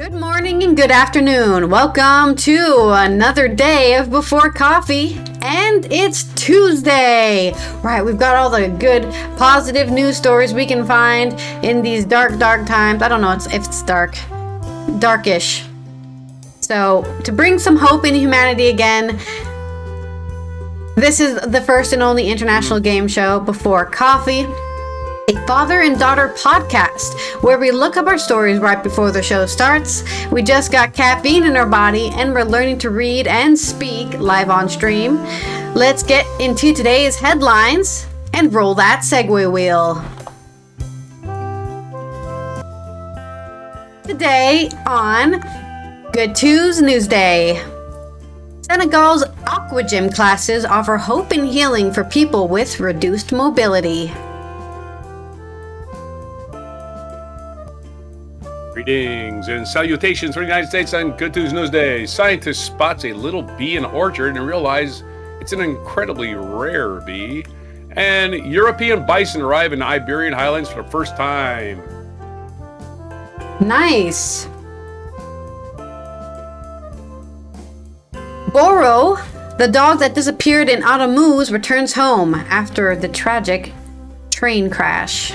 Good morning and good afternoon. Welcome to another day of Before Coffee. And it's Tuesday. Right, we've got all the good, positive news stories we can find in these dark times. I don't know if it's darkish. So, to bring some hope in humanity again, this is the first and only international game show, Before Coffee. A father and daughter podcast where we look up our stories right before the show starts. We just got caffeine in our body and we're learning to read and speak live on stream. Let's get into today's headlines and roll that segue wheel. Today on Good Tues-Newsday. Senegal's Aqua gym classes offer hope and healing for people with reduced mobility. Greetings and salutations from the United States on Good Tues-Newsday. Scientist spots a little bee in an orchard and realize it's an incredibly rare bee. And European bison arrive in the Iberian Highlands for the first time. Nice. Boro, the dog that disappeared in Autumn's, returns home after the tragic train crash.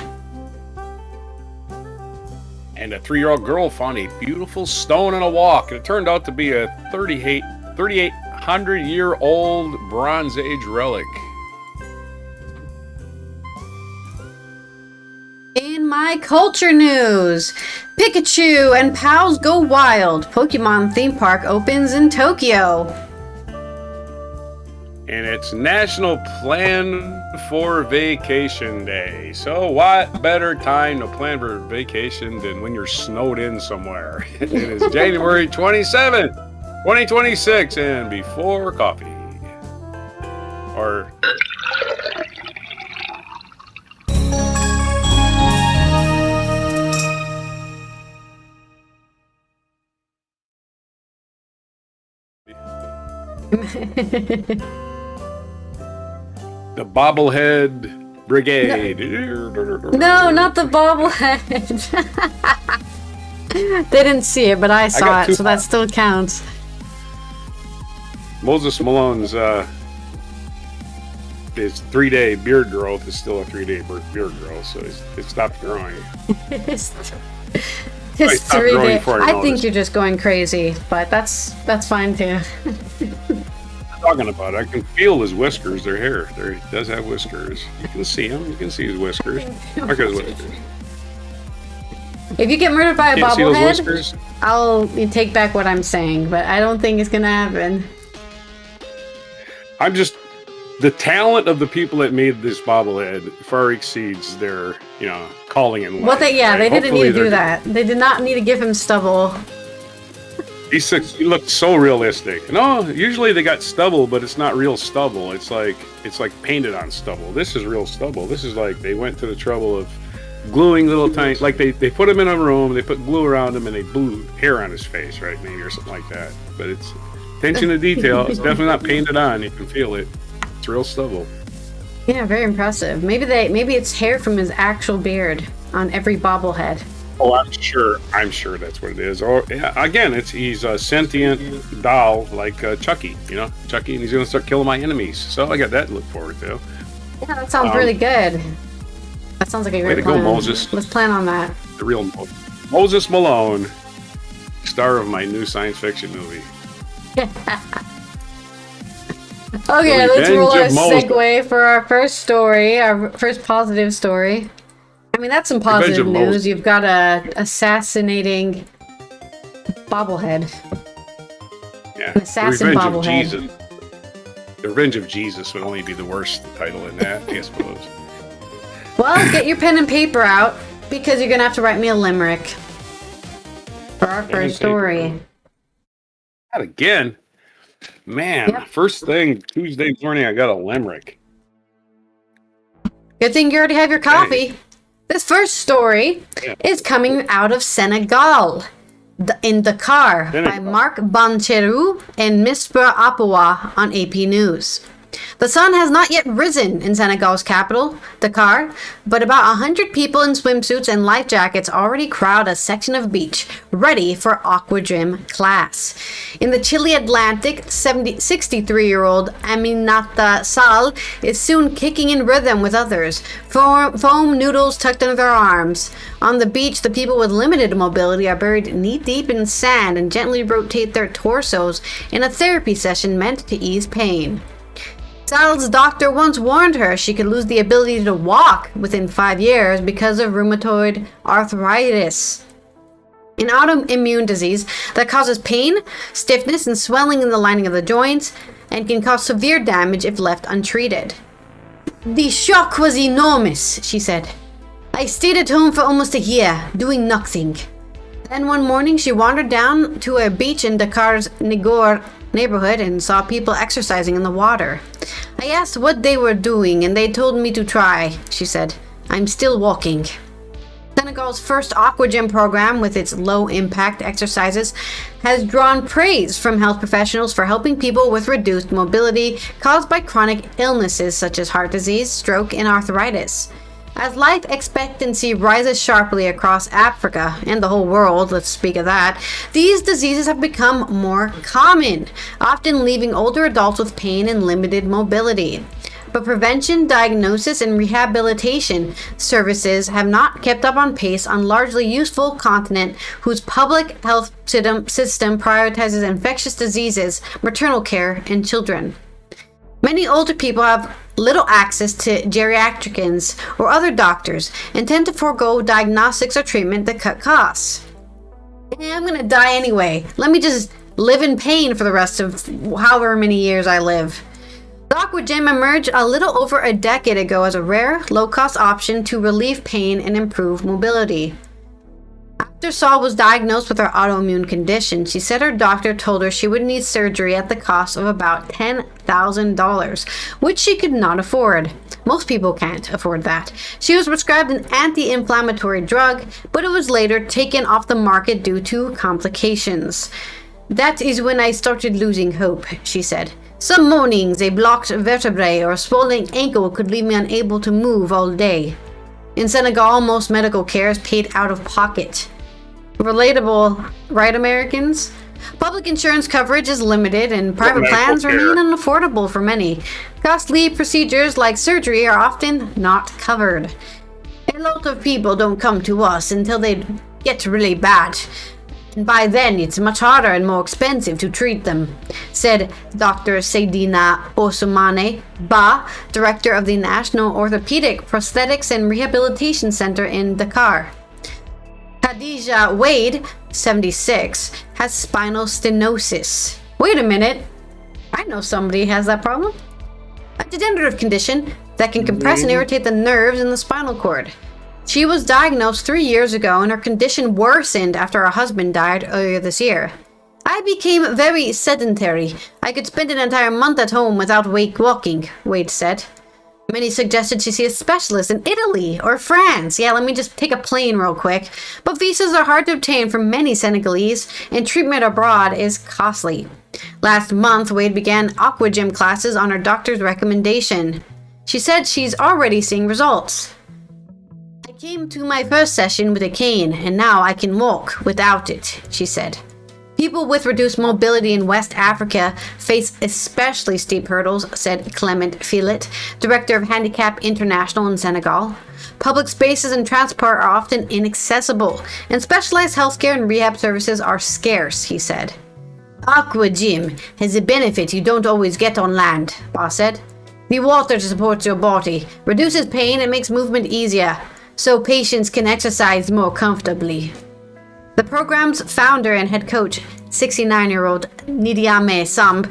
And a 3-year-old girl found a beautiful stone in a walk. It turned out to be a 3,800-year-old Bronze Age relic. In my culture news, Pikachu and pals go wild. Pokémon theme park opens in Tokyo. And it's National Plan for Vacation Day. So what better time to plan for vacation than when you're snowed in somewhere? It is January 27th, 2026, and Before Coffee. Or... The Bobblehead Brigade. No, not the bobblehead. They didn't see it, but I saw it, so that still counts. Moses Malone's his 3-day beard growth is still a 3-day beard growth, so it stopped growing. His 3-day. I think you're just going crazy, but that's fine too. Talking about it. I can feel his whiskers. Their hair. He does have whiskers. You can see him. You can see his whiskers. Look at his whiskers. If you get murdered by a bobblehead, I'll take back what I'm saying, but I don't think it's gonna happen. The talent of the people that made this bobblehead far exceeds their, calling in life. They didn't need to do that. They did not need to give him stubble. He looked so realistic. No, usually they got stubble, but it's not real stubble. It's like painted on stubble. This is real stubble. This is like they went to the trouble of gluing little tiny, like they put him in a room, they put glue around him, and they blew hair on his face, right, maybe, or something like that. But it's attention to detail. It's definitely not painted on. You can feel it. It's real stubble. Yeah, very impressive. Maybe it's hair from his actual beard on every bobblehead. Oh, I'm sure that's what it is. Or again, he's a sentient doll like Chucky, Chucky, and he's gonna start killing my enemies. So I got that to look forward to. Yeah, that sounds really good. That sounds like a great plan. Way to go, Moses. Let's plan on that. The real Moses Malone, star of my new science fiction movie. Okay, let's roll our segue for our first story, our first positive story. I mean, that's some positive news. You've got a assassinating bobblehead. Yeah, an assassin bobblehead. The Revenge of Jesus would only be the worst title in that, I suppose. Well, get your pen and paper out, because you're going to have to write me a limerick for our first story. Not again. Man, First thing Tuesday morning, I got a limerick. Good thing you already have your coffee. Hey. This first story is coming out of Senegal, in Dakar, by Mark Boncheru and Mr. Aqua on AP News. The sun has not yet risen in Senegal's capital, Dakar, but about 100 people in swimsuits and life jackets already crowd a section of beach, ready for Aqua Gym class. In the chilly Atlantic, 63-year-old Aminata Sal is soon kicking in rhythm with others, foam noodles tucked under their arms. On the beach, the people with limited mobility are buried knee-deep in sand and gently rotate their torsos in a therapy session meant to ease pain. Sal's doctor once warned her she could lose the ability to walk within 5 years because of rheumatoid arthritis, an autoimmune disease that causes pain, stiffness, and swelling in the lining of the joints, and can cause severe damage if left untreated. "The shock was enormous," she said. "I stayed at home for almost a year, doing nothing." Then one morning she wandered down to a beach in Dakar's Ngor neighborhood and saw people exercising in the water. "I asked what they were doing and they told me to try," she said. "I'm still walking." Senegal's first Aqua Gym program, with its low-impact exercises, has drawn praise from health professionals for helping people with reduced mobility caused by chronic illnesses such as heart disease, stroke, and arthritis. As life expectancy rises sharply across Africa and the whole world, let's speak of that, these diseases have become more common, often leaving older adults with pain and limited mobility. But prevention, diagnosis, and rehabilitation services have not kept up on pace on largely useful continent whose public health system prioritizes infectious diseases, maternal care, and children. Many older people have little access to geriatricians or other doctors and tend to forego diagnostics or treatment that cut costs. I'm going to die anyway. Let me just live in pain for the rest of however many years I live. The Aqua Gym emerged a little over a decade ago as a rare, low-cost option to relieve pain and improve mobility. After Saul was diagnosed with her autoimmune condition, she said her doctor told her she would need surgery at the cost of about $10,000, which she could not afford. Most people can't afford that. She was prescribed an anti-inflammatory drug, but it was later taken off the market due to complications. "That is when I started losing hope," she said. "Some mornings a blocked vertebrae or a swollen ankle could leave me unable to move all day." In Senegal, most medical care is paid out of pocket. Relatable, right, Americans? Public insurance coverage is limited and private plans remain unaffordable for many. Costly procedures like surgery are often not covered. "A lot of people don't come to us until they get really bad. And by then, it's much harder and more expensive to treat them," said Dr. Seydina Ousmane Ba, director of the National Orthopedic Prosthetics and Rehabilitation Center in Dakar. Khadija Wade, 76, has spinal stenosis. Wait a minute. I know somebody has that problem. A degenerative condition that can compress and irritate the nerves in the spinal cord. She was diagnosed 3 years ago and her condition worsened after her husband died earlier this year. "I became very sedentary. I could spend an entire month at home without walking," Wade said. Many suggested she see a specialist in Italy or France. Yeah, let me just take a plane real quick. But visas are hard to obtain for many Senegalese, and treatment abroad is costly. Last month, Wade began Aqua Gym classes on her doctor's recommendation. She said she's already seeing results. "I came to my first session with a cane, and now I can walk without it," she said. People with reduced mobility in West Africa face especially steep hurdles, said Clement Filet, director of Handicap International in Senegal. Public spaces and transport are often inaccessible, and specialized healthcare and rehab services are scarce, he said. "Aqua Gym has a benefit you don't always get on land," Ba said. "The water supports your body, reduces pain, and makes movement easier, so patients can exercise more comfortably." The program's founder and head coach, 69-year-old Nidiame Samb,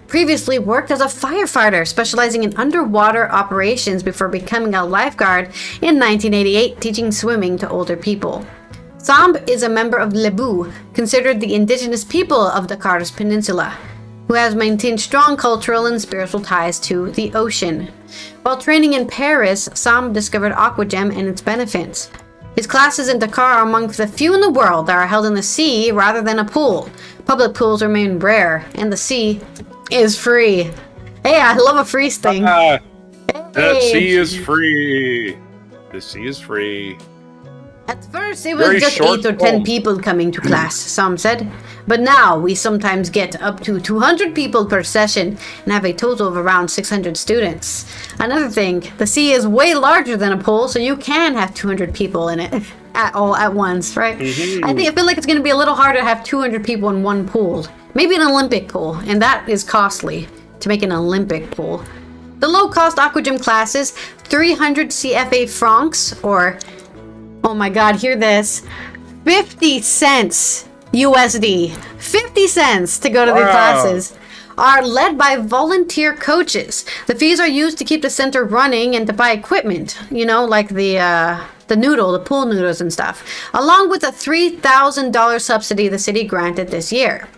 previously worked as a firefighter specializing in underwater operations before becoming a lifeguard in 1988, teaching swimming to older people. Samb is a member of Lebu, considered the indigenous people of Dakar's peninsula, who has maintained strong cultural and spiritual ties to the ocean. While training in Paris, Samb discovered Aqua Gym and its benefits. His classes in Dakar are among the few in the world that are held in the sea rather than a pool. Public pools remain rare, and the sea is free. Hey, I love a free sting. The sea is free. The sea is free. At first, it was just 8 or 10 poem. people coming to class, some said. But now, we sometimes get up to 200 people per session and have a total of around 600 students. Another thing, the sea is way larger than a pool, so you can have 200 people in it at once, right? Mm-hmm. I feel like it's going to be a little harder to have 200 people in one pool. Maybe an Olympic pool, and that is costly to make an Olympic pool. The low-cost Aqua Gym classes, 300 CFA francs, or... oh my god, hear this. 50 cents USD. 50 cents to go to the classes. Are led by volunteer coaches. The fees are used to keep the center running and to buy equipment. You know, like the pool noodles and stuff. Along with a $3,000 subsidy the city granted this year.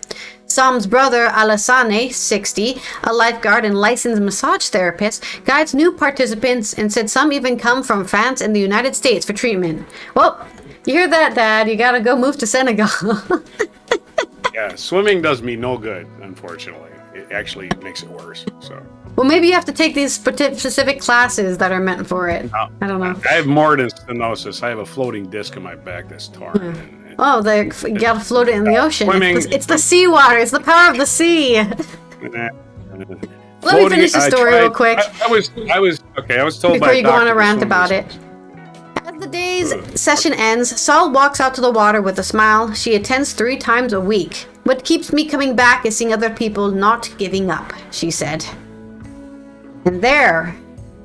Sam's brother, Alassane, 60, a lifeguard and licensed massage therapist, guides new participants and said some even come from France and the United States for treatment. Well, you hear that, Dad? You gotta go move to Senegal. Yeah, swimming does me no good, unfortunately. It actually makes it worse. So. Well, maybe you have to take these specific classes that are meant for it. I don't know. I have more than stenosis. I have a floating disc in my back that's torn. Oh, you gotta float it in the ocean. Swimming. It's the seawater. It's the power of the sea. Let me finish the story real quick. I was told before by you go on a doctor rant about it. As the day's session ends, Saul walks out to the water with a smile. She attends 3 times a week. What keeps me coming back is seeing other people not giving up, she said. And there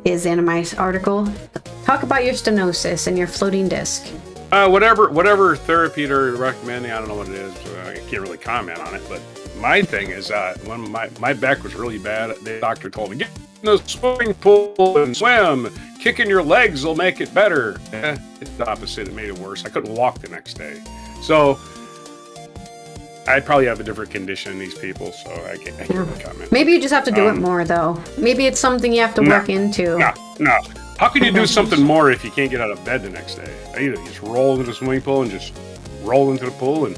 is the end of my article. Talk about your stenosis and your floating disc. Whatever therapy they're recommending, I don't know what it is. I can't really comment on it. But my thing is, when my back was really bad, the doctor told me, get in the swimming pool and swim. Kicking your legs will make it better. It's the opposite. It made it worse. I couldn't walk the next day. So I probably have a different condition than these people, so I can't really comment. Maybe you just have to do it more, though. Maybe it's something you have to work into. No. How can you do something more if you can't get out of bed the next day? You just roll into the swimming pool and just roll into the pool, and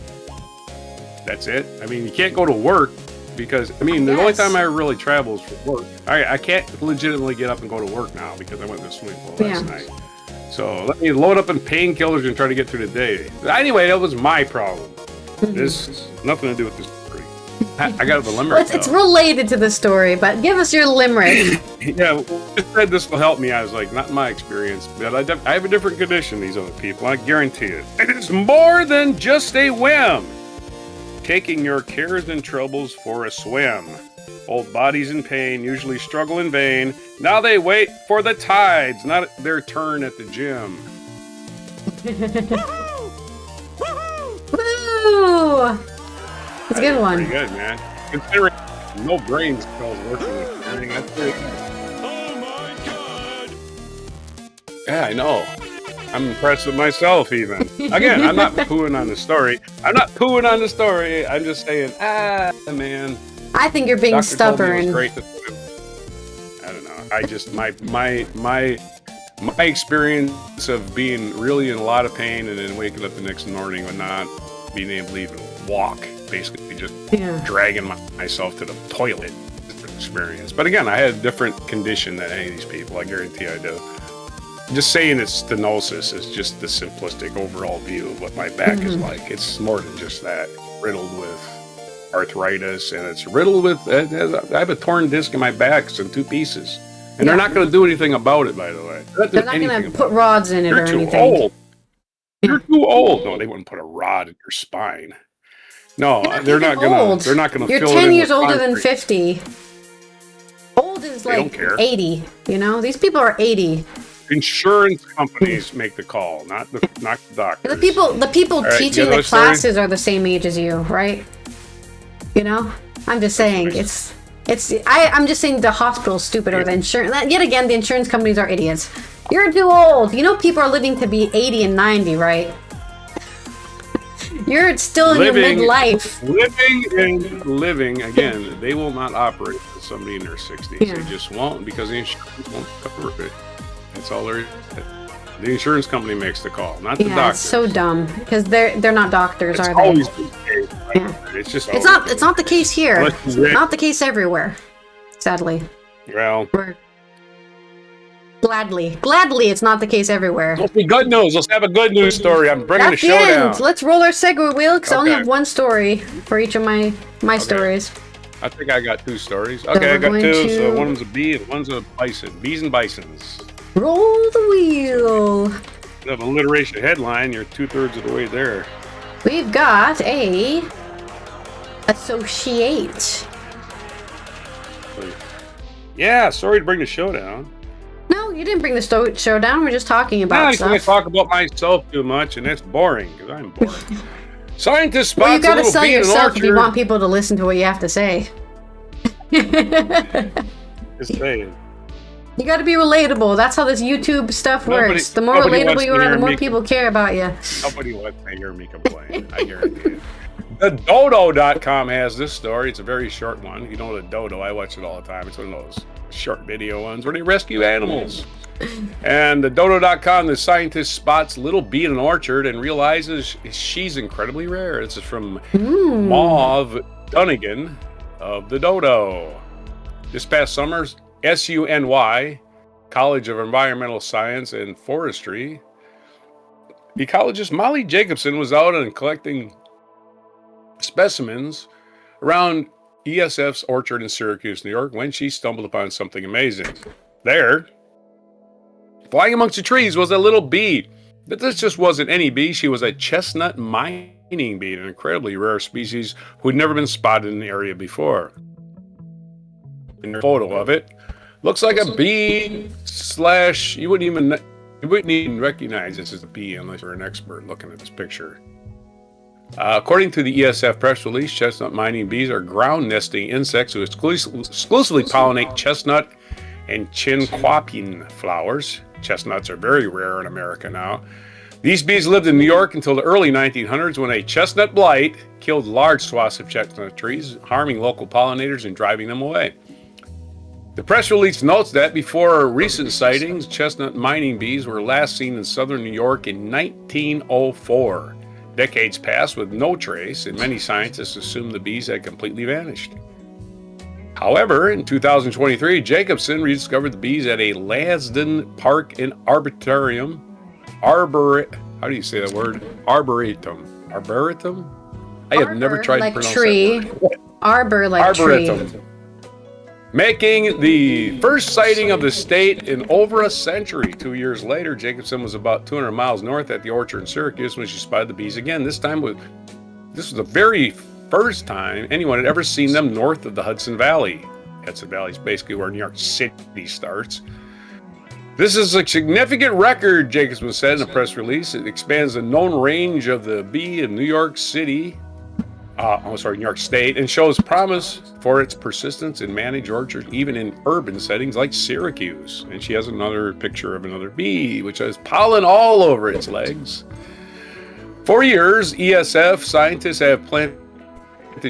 that's it. I mean, you can't go to work because, the only time I really travel is for work. I can't legitimately get up and go to work now because I went to the swimming pool last night. So let me load up on painkillers and try to get through the day. Anyway, that was my problem. This has nothing to do with this story. I got the limerick. It's related to the story, but give us your limerick. Yeah, it said this will help me. I was like, not in my experience, but I have a different condition than these other people. I guarantee it. It is more than just a whim. Taking your cares and troubles for a swim. Old bodies in pain usually struggle in vain. Now they wait for the tides, not their turn at the gym. Woo! It's a good one. Pretty good, man. Considering no brain cells working with everything, that's pretty good. Oh my god! Yeah, I know. I'm impressed with myself, even. Again, I'm not pooing on the story. I'm just saying, man. I think you're being Dr. stubborn. Great to, I don't know. I just my experience of being really in a lot of pain and then waking up the next morning and not being able to even walk, basically just dragging myself to the toilet experience. But again, I had a different condition than any of these people. I guarantee I do. Just saying it's stenosis is just the simplistic overall view of what my back is like. It's more than just that. It's riddled with arthritis, and it's riddled with, I have a torn disc in my back. It's in 2 pieces. And they're not going to do anything about it, by the way. They're not going to put rods in it or anything. You're too old. You're too old. No, they wouldn't put a rod in your spine. No, they're not going to. They're not going to. You're 10 years older than 50. Old is like 80. You know, these people are 80. Insurance companies make the call, not the doctors. The people teaching the classes are the same age as you, right? You know, I'm just saying I'm just saying the hospital's stupid or the insurance. Yet again, the insurance companies are idiots. You're too old. You know, people are living to be 80 and 90, right? You're still in your midlife. Living, again, they will not operate with somebody in their 60s. They just won't, because the insurance won't cover it. That's all there is. The insurance company makes the call, not the doctor. Yeah, it's so dumb, because they're not doctors, are they? Always the case, right? It's just it's not the case here. Not the case everywhere, sadly. Well, Gladly, it's not the case everywhere. let's be good news. Let's have a good news story. I'm bringing That's the the showdown. end. Let's roll our segue wheel because I only Okay. have one story for each of my stories. I think I got 2 stories. So Okay, I we're got going 2. to- So one of them's a bee and one's a bison. Bees and bisons. Roll the wheel. The alliteration headline, you're 2/3 of the way there. We've got a associate. Yeah, sorry to bring the showdown. No, you didn't bring the show down. We're just talking Yeah, about I can't stuff. talk about myself too much, and that's boring because I'm boring. Scientist spots Well, you a gotta little sell bee in an yourself if you orchard. want people to listen to what you have to say. Just saying. You gotta be relatable. That's how this YouTube stuff Nobody- works. The more nobody relatable wants you to are, hear the more me people care about you. Nobody wants to hear me complain. I guarantee it. The Dodo.com has this story. It's a very short one. You know the Dodo, I watch it all the time. It's one of those short video ones where they rescue animals. And the Dodo.com, the scientist spots little bee in an orchard and realizes she's incredibly rare. This is from Mauve Dunnigan of the Dodo. This past summer, SUNY, College of Environmental Science and Forestry, ecologist Molly Jacobson was out and collecting specimens around ESF's orchard in Syracuse, New York, when she stumbled upon something amazing. There, flying amongst the trees, was a little bee. But this just wasn't any bee. She was a chestnut mining bee, an incredibly rare species who had never been spotted in the area before. In the photo of it, looks like a bee slash, you wouldn't even recognize this as a bee unless you're an expert looking at this picture. According to the ESF press release, chestnut mining bees are ground nesting insects who exclusively pollinate chestnut and chinquapin flowers. Chestnuts are very rare in America now. These bees lived in New York until the early 1900s when a chestnut blight killed large swaths of chestnut trees, harming local pollinators and driving them away. The press release notes that before recent sightings, chestnut mining bees were last seen in southern New York in 1904. Decades passed with no trace, and many scientists assumed the bees had completely vanished. However, in 2023, Jacobson rediscovered the bees at a Lasden Park and Arboretum. How do you say that word? Arboretum. Arboretum? I have never tried like to pronounce tree. that word. Arbor like Arboretum. tree. Making the first sighting of the state in over a century. 2 years later, Jacobson was about 200 miles north at the orchard in Syracuse when she spotted the bees again. This was the very first time anyone had ever seen them north of the Hudson Valley. Hudson Valley is basically where New York City starts. This is a significant record, Jacobson said in a press release. It expands the known range of the bee in New York State, and shows promise for its persistence in managed orchards, even in urban settings like Syracuse. And she has another picture of another bee, which has pollen all over its legs. For years, ESF scientists have planted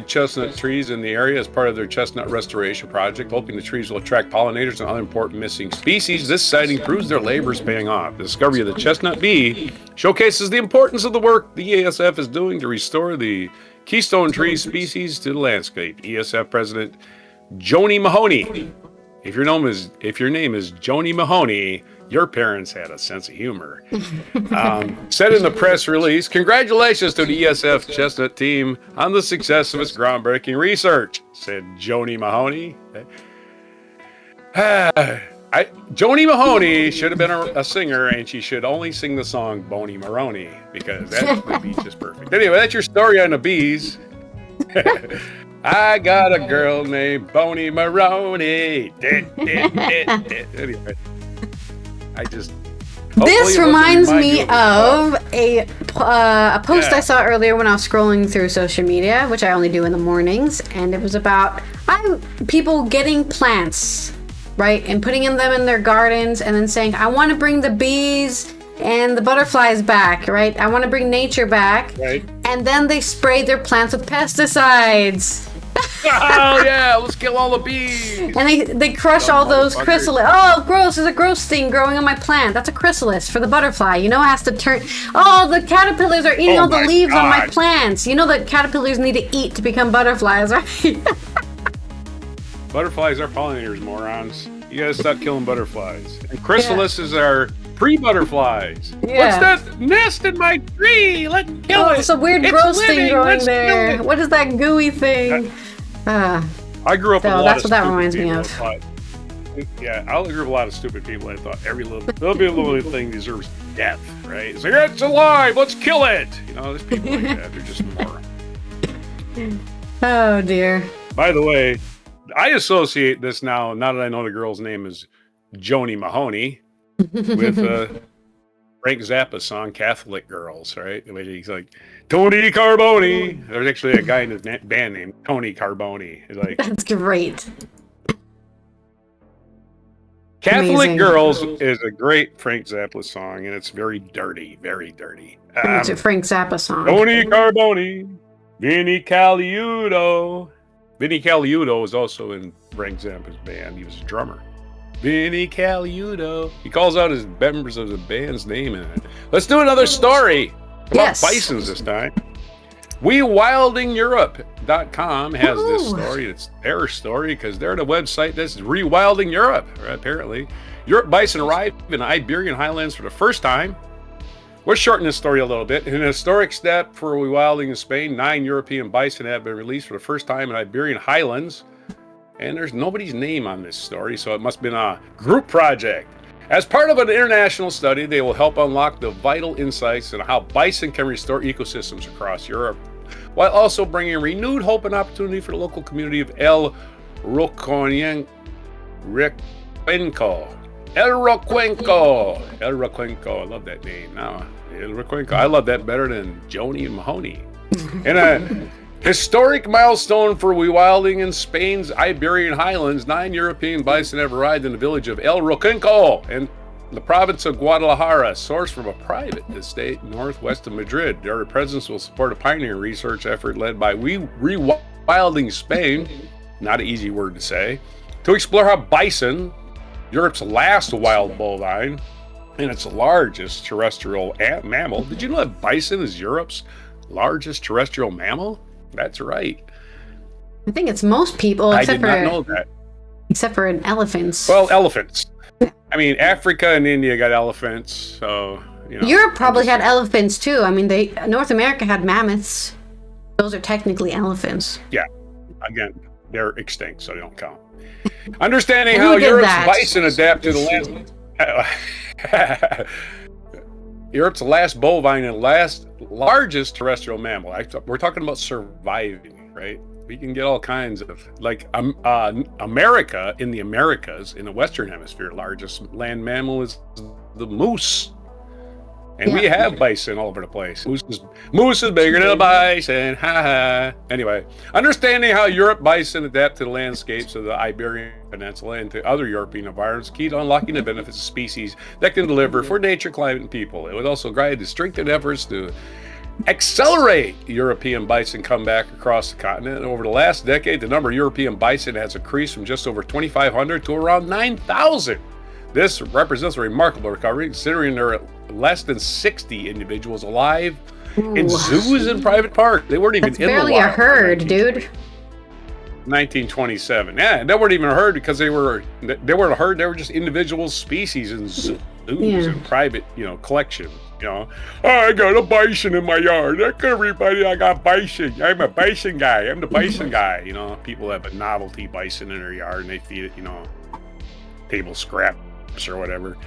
chestnut trees in the area as part of their chestnut restoration project, hoping the trees will attract pollinators and other important missing species. This sighting proves their labor is paying off. The discovery of the chestnut bee showcases the importance of the work the ESF is doing to restore the keystone tree species to the landscape. ESF President Joni Mahoney. If your name is Joni Mahoney, your parents had a sense of humor. Said in the press release, "Congratulations to the ESF Chestnut team on the success of its groundbreaking research," said Joni Mahoney. Joni Mahoney should have been a singer, and she should only sing the song Boney Maroney, because that would be just perfect. Anyway, that's your story on the bees. I got a girl named Boney Maroney. Anyway, This reminds me of a post I saw earlier when I was scrolling through social media, which I only do in the mornings, and it was about people getting plants, right, and putting them in their gardens, and then saying, "I want to bring the bees and the butterflies back, right? I want to bring nature back." Right. And then they sprayed their plants with pesticides. Oh yeah, let's kill all the bees. And they crush all those chrysalis. Oh, gross! There's a gross thing growing on my plant. That's a chrysalis for the butterfly. You know, it has to turn. Oh, the caterpillars are eating all the leaves on my plants. You know that caterpillars need to eat to become butterflies, right? Butterflies are pollinators, morons. You gotta stop killing butterflies. And chrysalises are pre-butterflies. Yeah. What's that nest in my tree? Let's kill it. It's a weird It's gross living. thing growing Let's kill there. it. What is that gooey thing? I grew up with a lot that's of what that stupid reminds me people of. that thought- Yeah, I grew up with a lot of stupid people that thought every little thing deserves death, right? It's like, it's alive, let's kill it! You know, there's people like that, they're just morons. Oh dear. By the way, I associate this now that I know the girl's name is Joni Mahoney, with Frank Zappa's song Catholic Girls, right? The way he's like, Tony Carboni. There's actually a guy in his band named Tony Carboni. He's like, That's great. Catholic Amazing. Girls is a great Frank Zappa song, and it's very dirty, very dirty. It's a Frank Zappa song. Tony Carboni, Vinnie Caliuto. Vinnie Caliuto was also in Frank Zappa's band. He was a drummer. Vinnie Caliuto. He calls out his members of the band's name in it. Let's do another story about Yes. bisons this time. WeWildingEurope.com has this Ooh. story. It's their story because they're the website that's rewilding Europe, apparently. Europe bison arrived in the Iberian Highlands for the first time. We'll shorten this story a little bit. In a historic step for rewilding in Spain, 9 European bison have been released for the first time in Iberian Highlands. And there's nobody's name on this story, so it must have been a group project. As part of an international study, they will help unlock the vital insights on how bison can restore ecosystems across Europe, while also bringing renewed hope and opportunity for the local community of El Rocuenco. El Rocuenco. I love that name. Now, El Rocuenco. I love that better than Joni and Mahoney. And a historic milestone for rewilding in Spain's Iberian Highlands. 9 European bison have arrived in the village of El Rocuenco in the province of Guadalajara, sourced from a private estate northwest of Madrid. Their presence will support a pioneering research effort led by Rewilding Spain, not an easy word to say, to explore how bison, Europe's last wild bovine, and its largest terrestrial mammal. Did you know that bison is Europe's largest terrestrial mammal? That's right. I think it's most people, I except did not for know that. elephants. Well, elephants. I mean, Africa and India got elephants, so you know. Europe probably had elephants too. I mean, North America had mammoths. Those are technically elephants. Yeah. Again, they're extinct, so they don't count. Understanding Who how did Europe's that? bison adapt to the land. Europe's last bovine and largest terrestrial mammal. We're talking about surviving, right? We can get all kinds of, like, America, in the Americas, in the Western Hemisphere, largest land mammal is the moose. And we have bison all over the place. Moose is bigger than a bison. Ha ha. Anyway, understanding how Europe bison adapt to the landscapes of the Iberian Peninsula and to other European environments, key to unlocking the benefits of species that can deliver for nature, climate, and people. It would also guide the strengthened efforts to accelerate European bison comeback across the continent. And over the last decade, the number of European bison has increased from just over 2,500 to around 9,000. This represents a remarkable recovery, considering there are less than 60 individuals alive in zoos and private parks. They weren't even That's in the wild. barely a herd, dude. 1927. Yeah, they weren't even a herd because they weren't a herd. They were just individual species in zoos and private, collection. I got a bison in my yard. Look, everybody, I got bison. I'm a bison guy. I'm the bison guy. People have a novelty bison in their yard and they feed it, table scraps or whatever.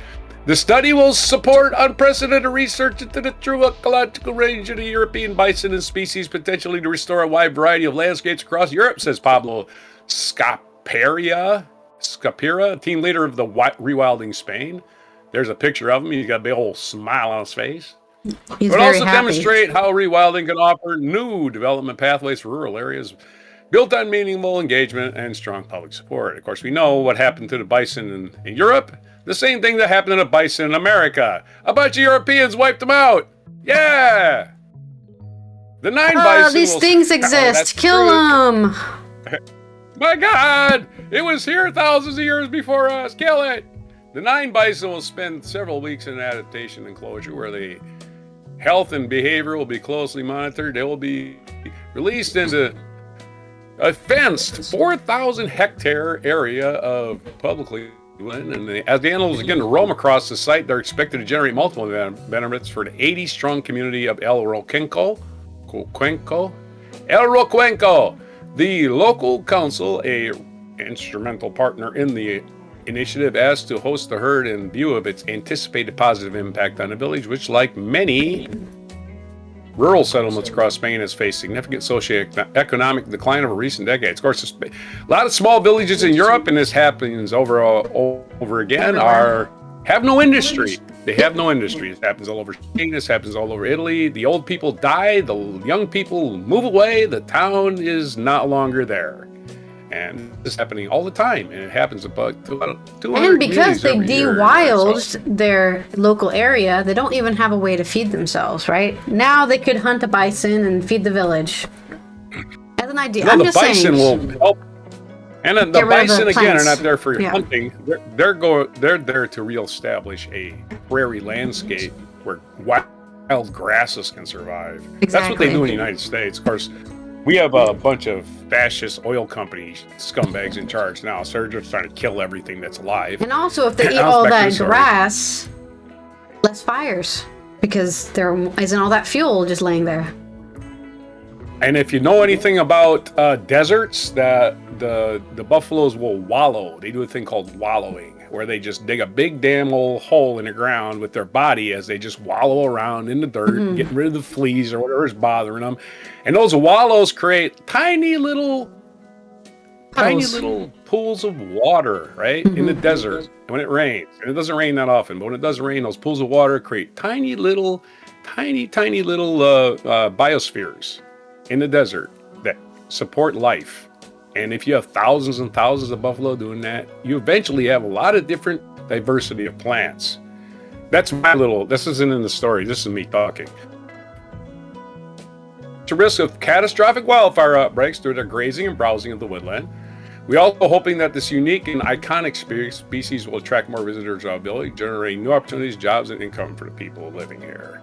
The study will support unprecedented research into the true ecological range of the European bison and species, potentially to restore a wide variety of landscapes across Europe, says Pablo Scapira, team leader of the Rewilding Spain. There's a picture of him. He's got a big old smile on his face. He's but very also happy. demonstrate how rewilding can offer new development pathways for rural areas built on meaningful engagement and strong public support. Of course, we know what happened to the bison in Europe. The same thing that happened to the bison in America. A bunch of Europeans wiped them out. Yeah! The 9 bison these things exist. Kill them. My God! It was here thousands of years before us. Kill it! The 9 bison will spend several weeks in an adaptation enclosure where the health and behavior will be closely monitored. They will be released into A fenced 4,000 hectare area of publicly as the animals begin to roam across the site, they're expected to generate multiple benefits for the 80-strong community of El Roquenco. The local council, a instrumental partner in the initiative, asked to host the herd in view of its anticipated positive impact on the village, which, like many rural settlements across Spain, has faced significant socioeconomic decline over recent decades. Of course, a lot of small villages in Europe, and this happens over again, have no industry. They have no industry. This happens all over Spain. This happens all over Italy. The old people die. The young people move away. The town is not longer there. And this is happening all the time, and it happens about 200 And because they de-wild their local area, they don't even have a way to feed themselves, right? Now they could hunt a bison and feed the village. As an idea, I'm just saying. The bison will help. And the bison, again, are not there for hunting. They're there to reestablish a prairie landscape where wild grasses can survive. Exactly. That's what they do in the United States. Of course, we have a bunch of fascist oil company scumbags in charge now, so they're just trying to kill everything that's alive. And also, if they eat all that grass, less fires, because there isn't all that fuel just laying there. And if you know anything about deserts, that the buffaloes will wallow. They do a thing called wallowing, where they just dig a big damn old hole in the ground with their body as they just wallow around in the dirt, getting rid of the fleas or whatever is bothering them. And those wallows create tiny little pools of water, right, in the desert when it rains. And it doesn't rain that often, but when it does rain, those pools of water create tiny little biospheres in the desert that support life. And if you have thousands and thousands of buffalo doing that, you eventually have a lot of different diversity of plants. That's this isn't in the story, this is me talking. The risk of catastrophic wildfire outbreaks due to grazing and browsing of the woodland. We also hoping that this unique and iconic species will attract more visitors to our village, generating new opportunities, jobs, and income for the people living here.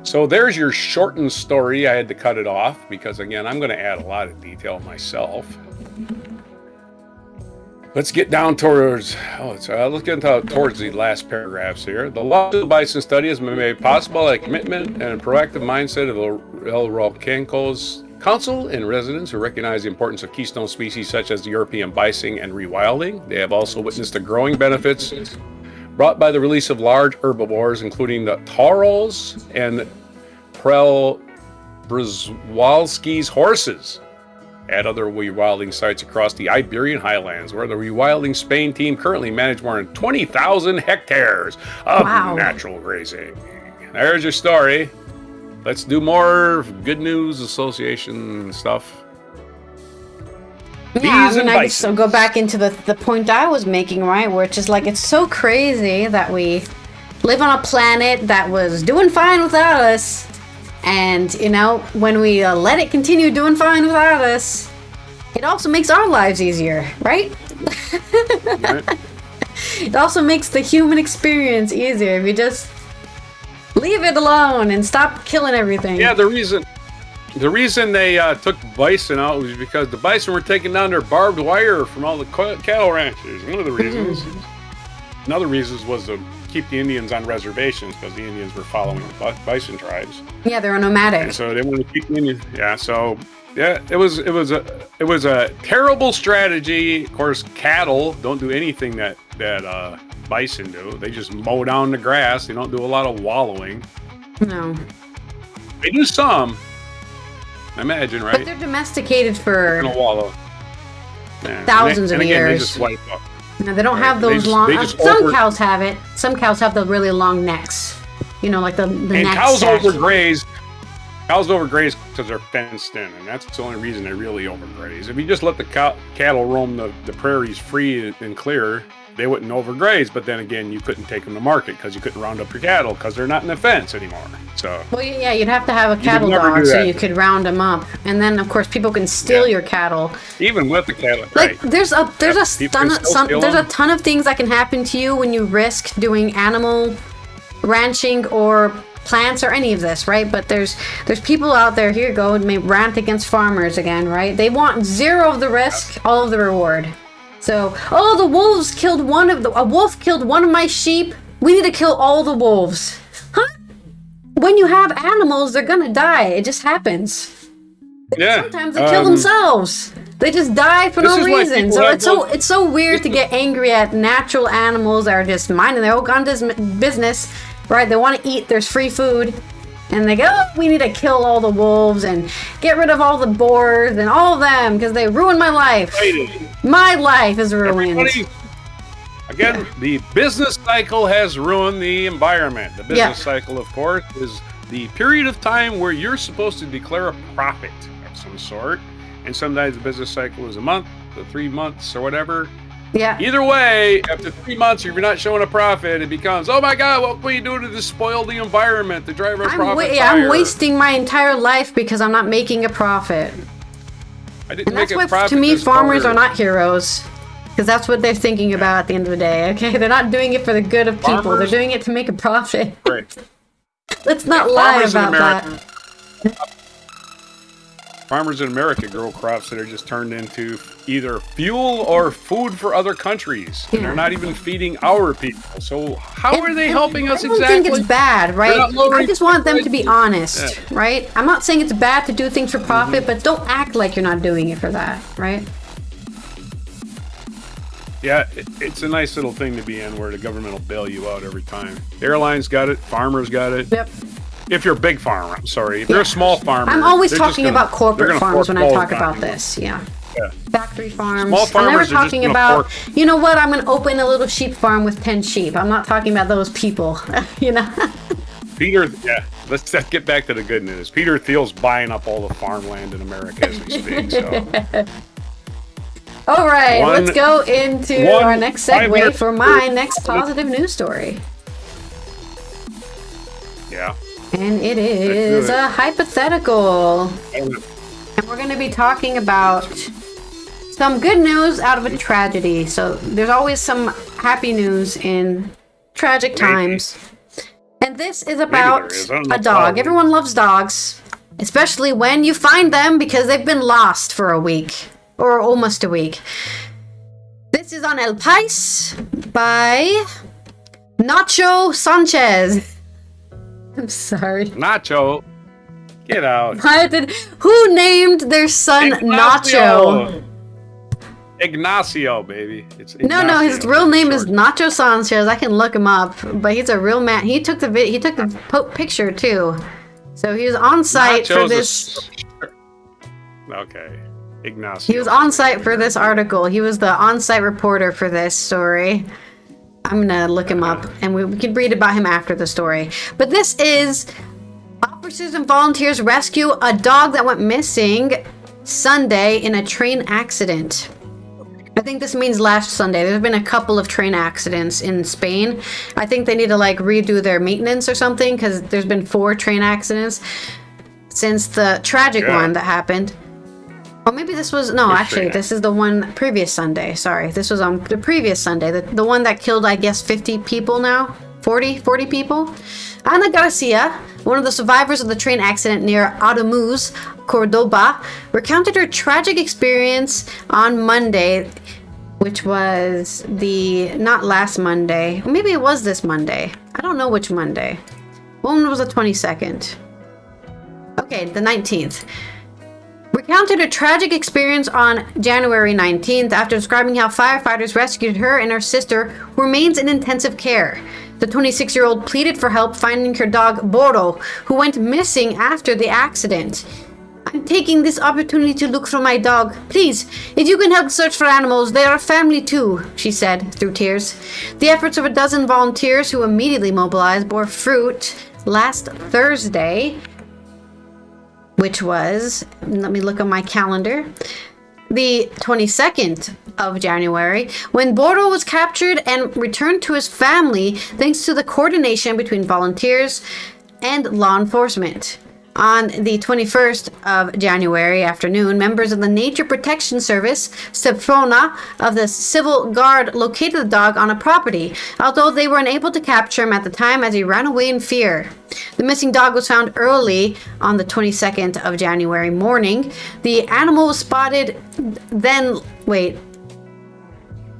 So there's your shortened story. I had to cut it off because, again, I'm going to add a lot of detail myself. Let's get down towards the last paragraphs here. The Lost Bison study has been made possible by a commitment and a proactive mindset of El Roquenco's council and residents who recognize the importance of keystone species such as the European bison and rewilding. They have also witnessed the growing benefits brought by the release of large herbivores, including the tauros and Przewalski's horses, at other rewilding sites across the Iberian Highlands, where the rewilding Spain team currently manage more than 20,000 hectares of natural grazing. There's your story. Let's do more Good News Association stuff. Yeah, I guess I'll go back into the point I was making, right? Where it's just like, it's so crazy that we live on a planet that was doing fine without us. And, when we let it continue doing fine without us, it also makes our lives easier, right? It also makes the human experience easier if you just leave it alone and stop killing everything. Yeah, the reason they took bison out was because the bison were taking down their barbed wire from all the cattle ranches. One of the reasons. Another reason was to keep the Indians on reservations because the Indians were following the bison tribes. Yeah, they were nomadic. And so they wanted to keep the Indians. Yeah, so it was a terrible strategy. Of course, cattle don't do anything that bison do. They just mow down the grass. They don't do a lot of wallowing. No. They do some. Imagine, right? But they're domesticated for thousands of years. Again, they just wipe up. No, they don't have those long. Some cows have it. Some cows have the really long necks. Like the neck. And cows overgraze. Cows overgraze because they're fenced in, and that's the only reason they really overgraze. If you just let the cattle roam the prairies free and clear, they wouldn't overgraze. But then again, you couldn't take them to market because you couldn't round up your cattle because they're not in the fence anymore. So. Well, yeah, you'd have to have a cattle dog so you could round them up, and then of course people can steal your cattle. Even with the cattle, like right. there's a ton of things that can happen to you when you risk doing animal ranching or plants or any of this, right? But there's people out there, here you go, may rant against farmers again, right? They want zero of the risk, all of the reward. So, oh, the wolves killed a wolf killed one of my sheep. We need to kill all the wolves. Huh? When you have animals, they're gonna die. It just happens. Yeah. Sometimes they kill themselves. They just die for no reason. So it's so weird to get angry at natural animals that are just minding their own business, right? They want to eat. There's free food. And they go, oh, we need to kill all the wolves and get rid of all the boars and all of them because they ruined my life. My life is ruined. Again, the business cycle has ruined the environment. The business cycle, of course, is the period of time where you're supposed to declare a profit of some sort. And sometimes the business cycle is a month, or 3 months, or whatever. Yeah. Either way, after 3 months, if you're not showing a profit, it becomes, oh my God, what can we do to spoil the environment, to drive our profit higher? I'm wasting my entire life because I'm not making a profit. I didn't and make that's a why, profit to me, this farmers quarter. are not heroes. Because that's what they're thinking about at the end of the day, okay? They're not doing it for the good of people. Farmers, they're doing it to make a profit. Right. Let's not lie about that. Farmers in America grow crops that are just turned into either fuel or food for other countries. And they're not even feeding our people. So how are they helping us exactly? I don't think it's bad, right? I just want them to be honest, right? I'm not saying it's bad to do things for profit, but don't act like you're not doing it for that, right? Yeah, it's a nice little thing to be in where the government will bail you out every time. Airlines got it. Farmers got it. Yep. If you're a big farmer, I'm sorry. If you're a small farmer, I'm always talking about corporate farms when I talk about this. Yeah. Factory farms. Small farmers I'm never are just talking about, you know what, I'm going to open a little sheep farm with 10 sheep. I'm not talking about those people, you know? Peter, let's get back to the good news. Peter Thiel's buying up all the farmland in America as we speak, so. All right, let's go into our next segue for my next positive news story. Yeah. And it is a hypothetical. And we're going to be talking about some good news out of a tragedy. So there's always some happy news in tragic times. And this is about a dog. Everyone loves dogs, especially when you find them because they've been lost for a week. Or almost a week. This is on El País by Nacho Sanchez. I'm sorry. Nacho, get out. Who named their son Nacho? Ignacio, baby. It's Ignacio. No, his real name is Nacho Sanchez. I can look him up, but he's a real man. He took the picture too, so he was on site for this. Okay. Ignacio. He was on site for this article. He was the on-site reporter for this story. I'm gonna look him up, and we can read about him after the story. But this is officers and volunteers rescue a dog that went missing Sunday in a train accident. I think this means last Sunday. There's been a couple of train accidents in Spain. I think they need to redo their maintenance or something because there's been 4 train accidents since the tragic one that happened. Oh, maybe this was... No, actually, this is the one previous Sunday. Sorry, this was on the previous Sunday. The one that killed, I guess, 50 people now? 40 people? Ana Garcia, one of the survivors of the train accident near Ademuz, Cordoba, recounted her tragic experience on Monday, which was not last Monday. Maybe it was this Monday. I don't know which Monday. One was the 22nd. Okay, the 19th. Recounted a tragic experience on January 19th after describing how firefighters rescued her and her sister, who remains in intensive care. The 26-year-old pleaded for help finding her dog Boro, who went missing after the accident. I'm taking this opportunity to look for my dog. Please, if you can help search for animals, they are family too, she said through tears. The efforts of a dozen volunteers who immediately mobilized bore fruit last Thursday, which was, let me look on my calendar, the 22nd of January, when Boro was captured and returned to his family thanks to the coordination between volunteers and law enforcement. On the 21st of January afternoon, members of the Nature Protection Service, Seprona, of the Civil Guard located the dog on a property, although they were unable to capture him at the time as he ran away in fear. The missing dog was found early on the 22nd of January morning. The animal was spotted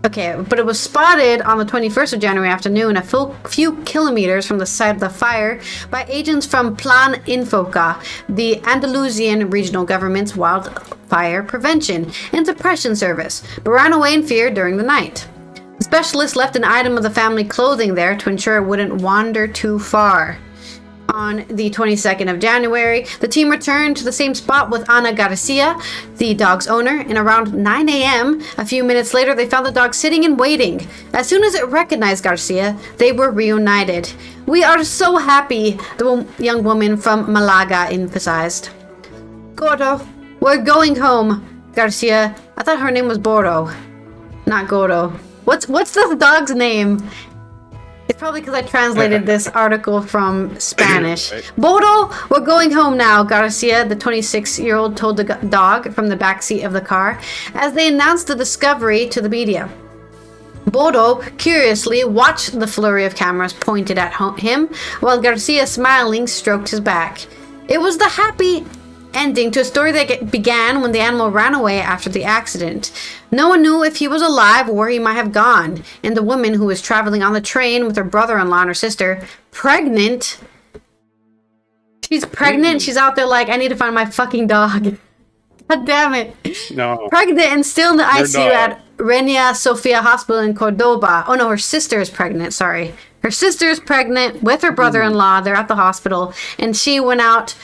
but it was spotted on the 21st of January afternoon, a few kilometers from the site of the fire, by agents from Plan Infoca, the Andalusian regional government's wildfire prevention and suppression service, but ran away in fear during the night. The specialist left an item of the family clothing there to ensure it wouldn't wander too far. On the 22nd of January, the team returned to the same spot with Ana Garcia, the dog's owner, and around 9 a.m., a few minutes later, they found the dog sitting and waiting. As soon as it recognized Garcia, they were reunited. "We are so happy," the young woman from Malaga emphasized. "Gordo, we're going home." Garcia, I thought her name was Boro, not Gordo. What's the dog's name? It's probably because I translated this article from Spanish. "Boro, we're going home now," Garcia, the 26-year-old, told the dog from the backseat of the car as they announced the discovery to the media. Boro curiously watched the flurry of cameras pointed at him, while Garcia, smiling, stroked his back. It was the happy ending to a story that began when the animal ran away after the accident. No one knew if he was alive or where he might have gone, and the woman who was traveling on the train with her brother-in-law and her sister, pregnant. She's pregnant. She's out there like, I need to find my fucking dog. God damn it. No. Pregnant and still in the Your ICU dog. at Reina Sofia Hospital in Cordoba. Oh no, her sister is pregnant, sorry. Her sister is pregnant with her brother-in-law. They're at the hospital, and she went out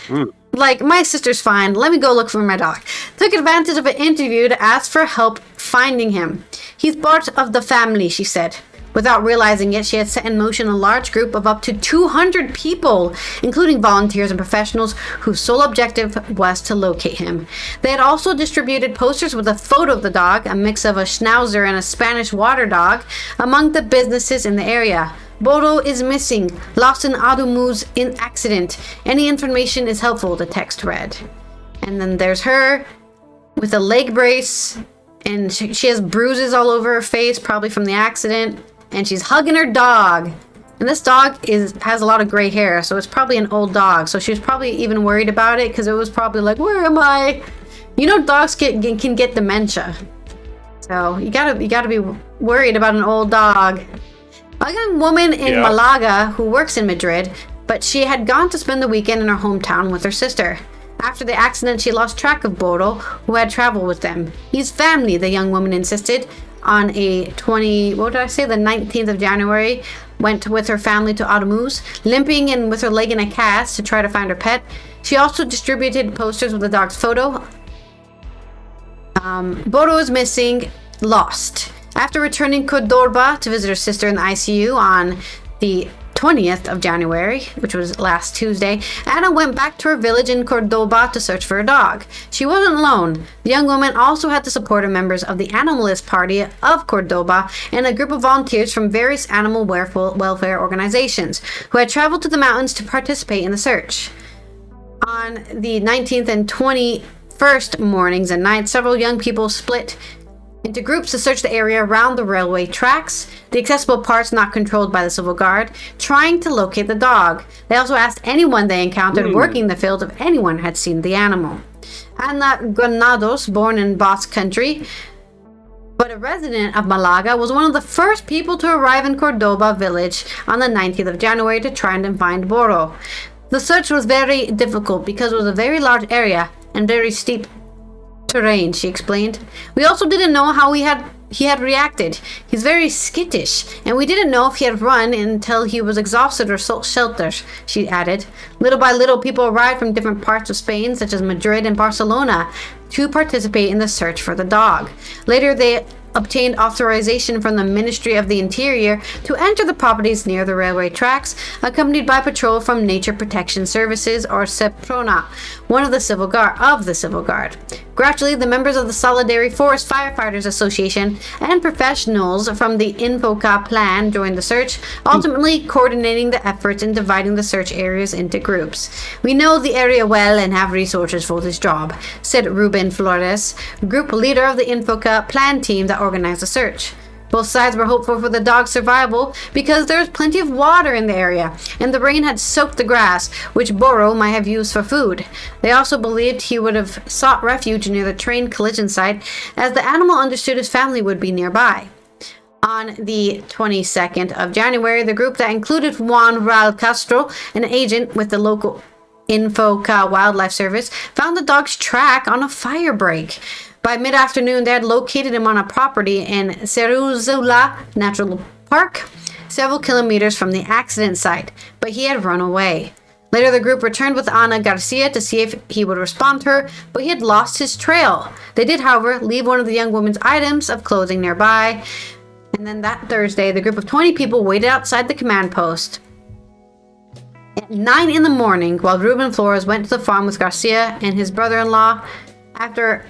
like, my sister's fine, let me go look for my dog. Took advantage of an interview to ask for help finding him. "He's part of the family," she said. Without realizing it, she had set in motion a large group of up to 200 people, including volunteers and professionals whose sole objective was to locate him. They had also distributed posters with a photo of the dog, a mix of a Schnauzer and a Spanish water dog, among the businesses in the area. "Boro is missing, lost in Adumu's accident. Any information is helpful," the text read. And then there's her with a leg brace, and she has bruises all over her face, probably from the accident, and she's hugging her dog. And this dog has a lot of gray hair, so it's probably an old dog. So she was probably even worried about it because it was probably like, "Where am I?" You know, dogs can get dementia, so you gotta be worried about an old dog. A young woman in Malaga who works in Madrid, but she had gone to spend the weekend in her hometown with her sister. After the accident, she lost track of Boro, who had traveled with them. "He's family," the young woman insisted. On the 19th of January, went with her family to Adumu's, limping and with her leg in a cast to try to find her pet. She also distributed posters with the dog's photo. Boro is missing, lost. After returning Cordoba to visit her sister in the ICU on the 20th of January, which was last Tuesday, Anna went back to her village in Cordoba to search for her dog. She wasn't alone. The young woman also had the support of members of the Animalist Party of Cordoba and a group of volunteers from various animal welfare organizations who had traveled to the mountains to participate in the search. On the 19th and 21st mornings and nights, several young people split into groups to search the area around the railway tracks, the accessible parts not controlled by the Civil Guard, trying to locate the dog. They also asked anyone they encountered working the field if anyone had seen the animal. Ana Granados, born in Basque Country, but a resident of Malaga, was one of the first people to arrive in Cordoba village on the 19th of January to try and find Boro. The search was very difficult because it was a very large area and very steep terrain, she explained. "We also didn't know how he had reacted. He's very skittish, and we didn't know if he had run until he was exhausted or sought shelter," she added. Little by little, people arrived from different parts of Spain, such as Madrid and Barcelona, to participate in the search for the dog. Later, they obtained authorization from the Ministry of the Interior to enter the properties near the railway tracks, accompanied by patrol from Nature Protection Services, or Seprona, one of the Civil Guard. Gradually, the members of the Solidary Forest Firefighters Association and professionals from the Infoca plan joined the search, ultimately coordinating the efforts and dividing the search areas into groups. "We know the area well and have resources for this job," said Ruben Flores, group leader of the Infoca plan team that organized the search. Both sides were hopeful for the dog's survival because there was plenty of water in the area, and the rain had soaked the grass, which Boro might have used for food. They also believed he would have sought refuge near the train collision site, as the animal understood his family would be nearby. On the 22nd of January, the group that included Juan Ral Castro, an agent with the local Infoca Wildlife Service, found the dog's track on a fire break. By mid-afternoon, they had located him on a property in Ceruzula Natural Park, several kilometers from the accident site, but he had run away. Later, the group returned with Ana Garcia to see if he would respond to her, but he had lost his trail. They did, however, leave one of the young woman's items of clothing nearby. And then that Thursday, the group of 20 people waited outside the command post at 9 in the morning while Ruben Flores went to the farm with Garcia and his brother-in-law. After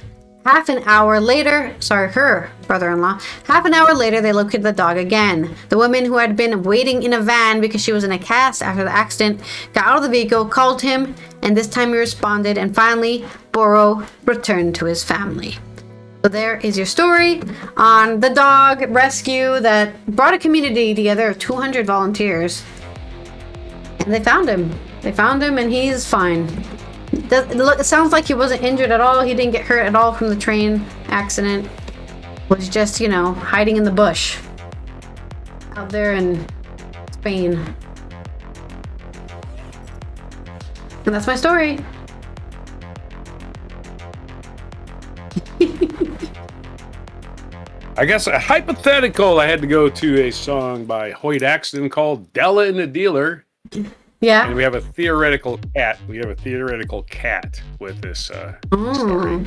half an hour later, her brother-in-law, half an hour later, they located the dog again. The woman, who had been waiting in a van because she was in a cast after the accident, got out of the vehicle, called him, and this time he responded, and finally, Boro returned to his family. So there is your story on the dog rescue that brought a community together of 200 volunteers. And they found him. They found him, and he's fine. It sounds like he wasn't injured at all. He didn't get hurt at all from the train accident. Was just, hiding in the bush out there in Spain. And that's my story. I guess a hypothetical, I had to go to a song by Hoyt Axton called Della and the Dealer. Yeah. And we have a theoretical cat. We have a theoretical cat with this story.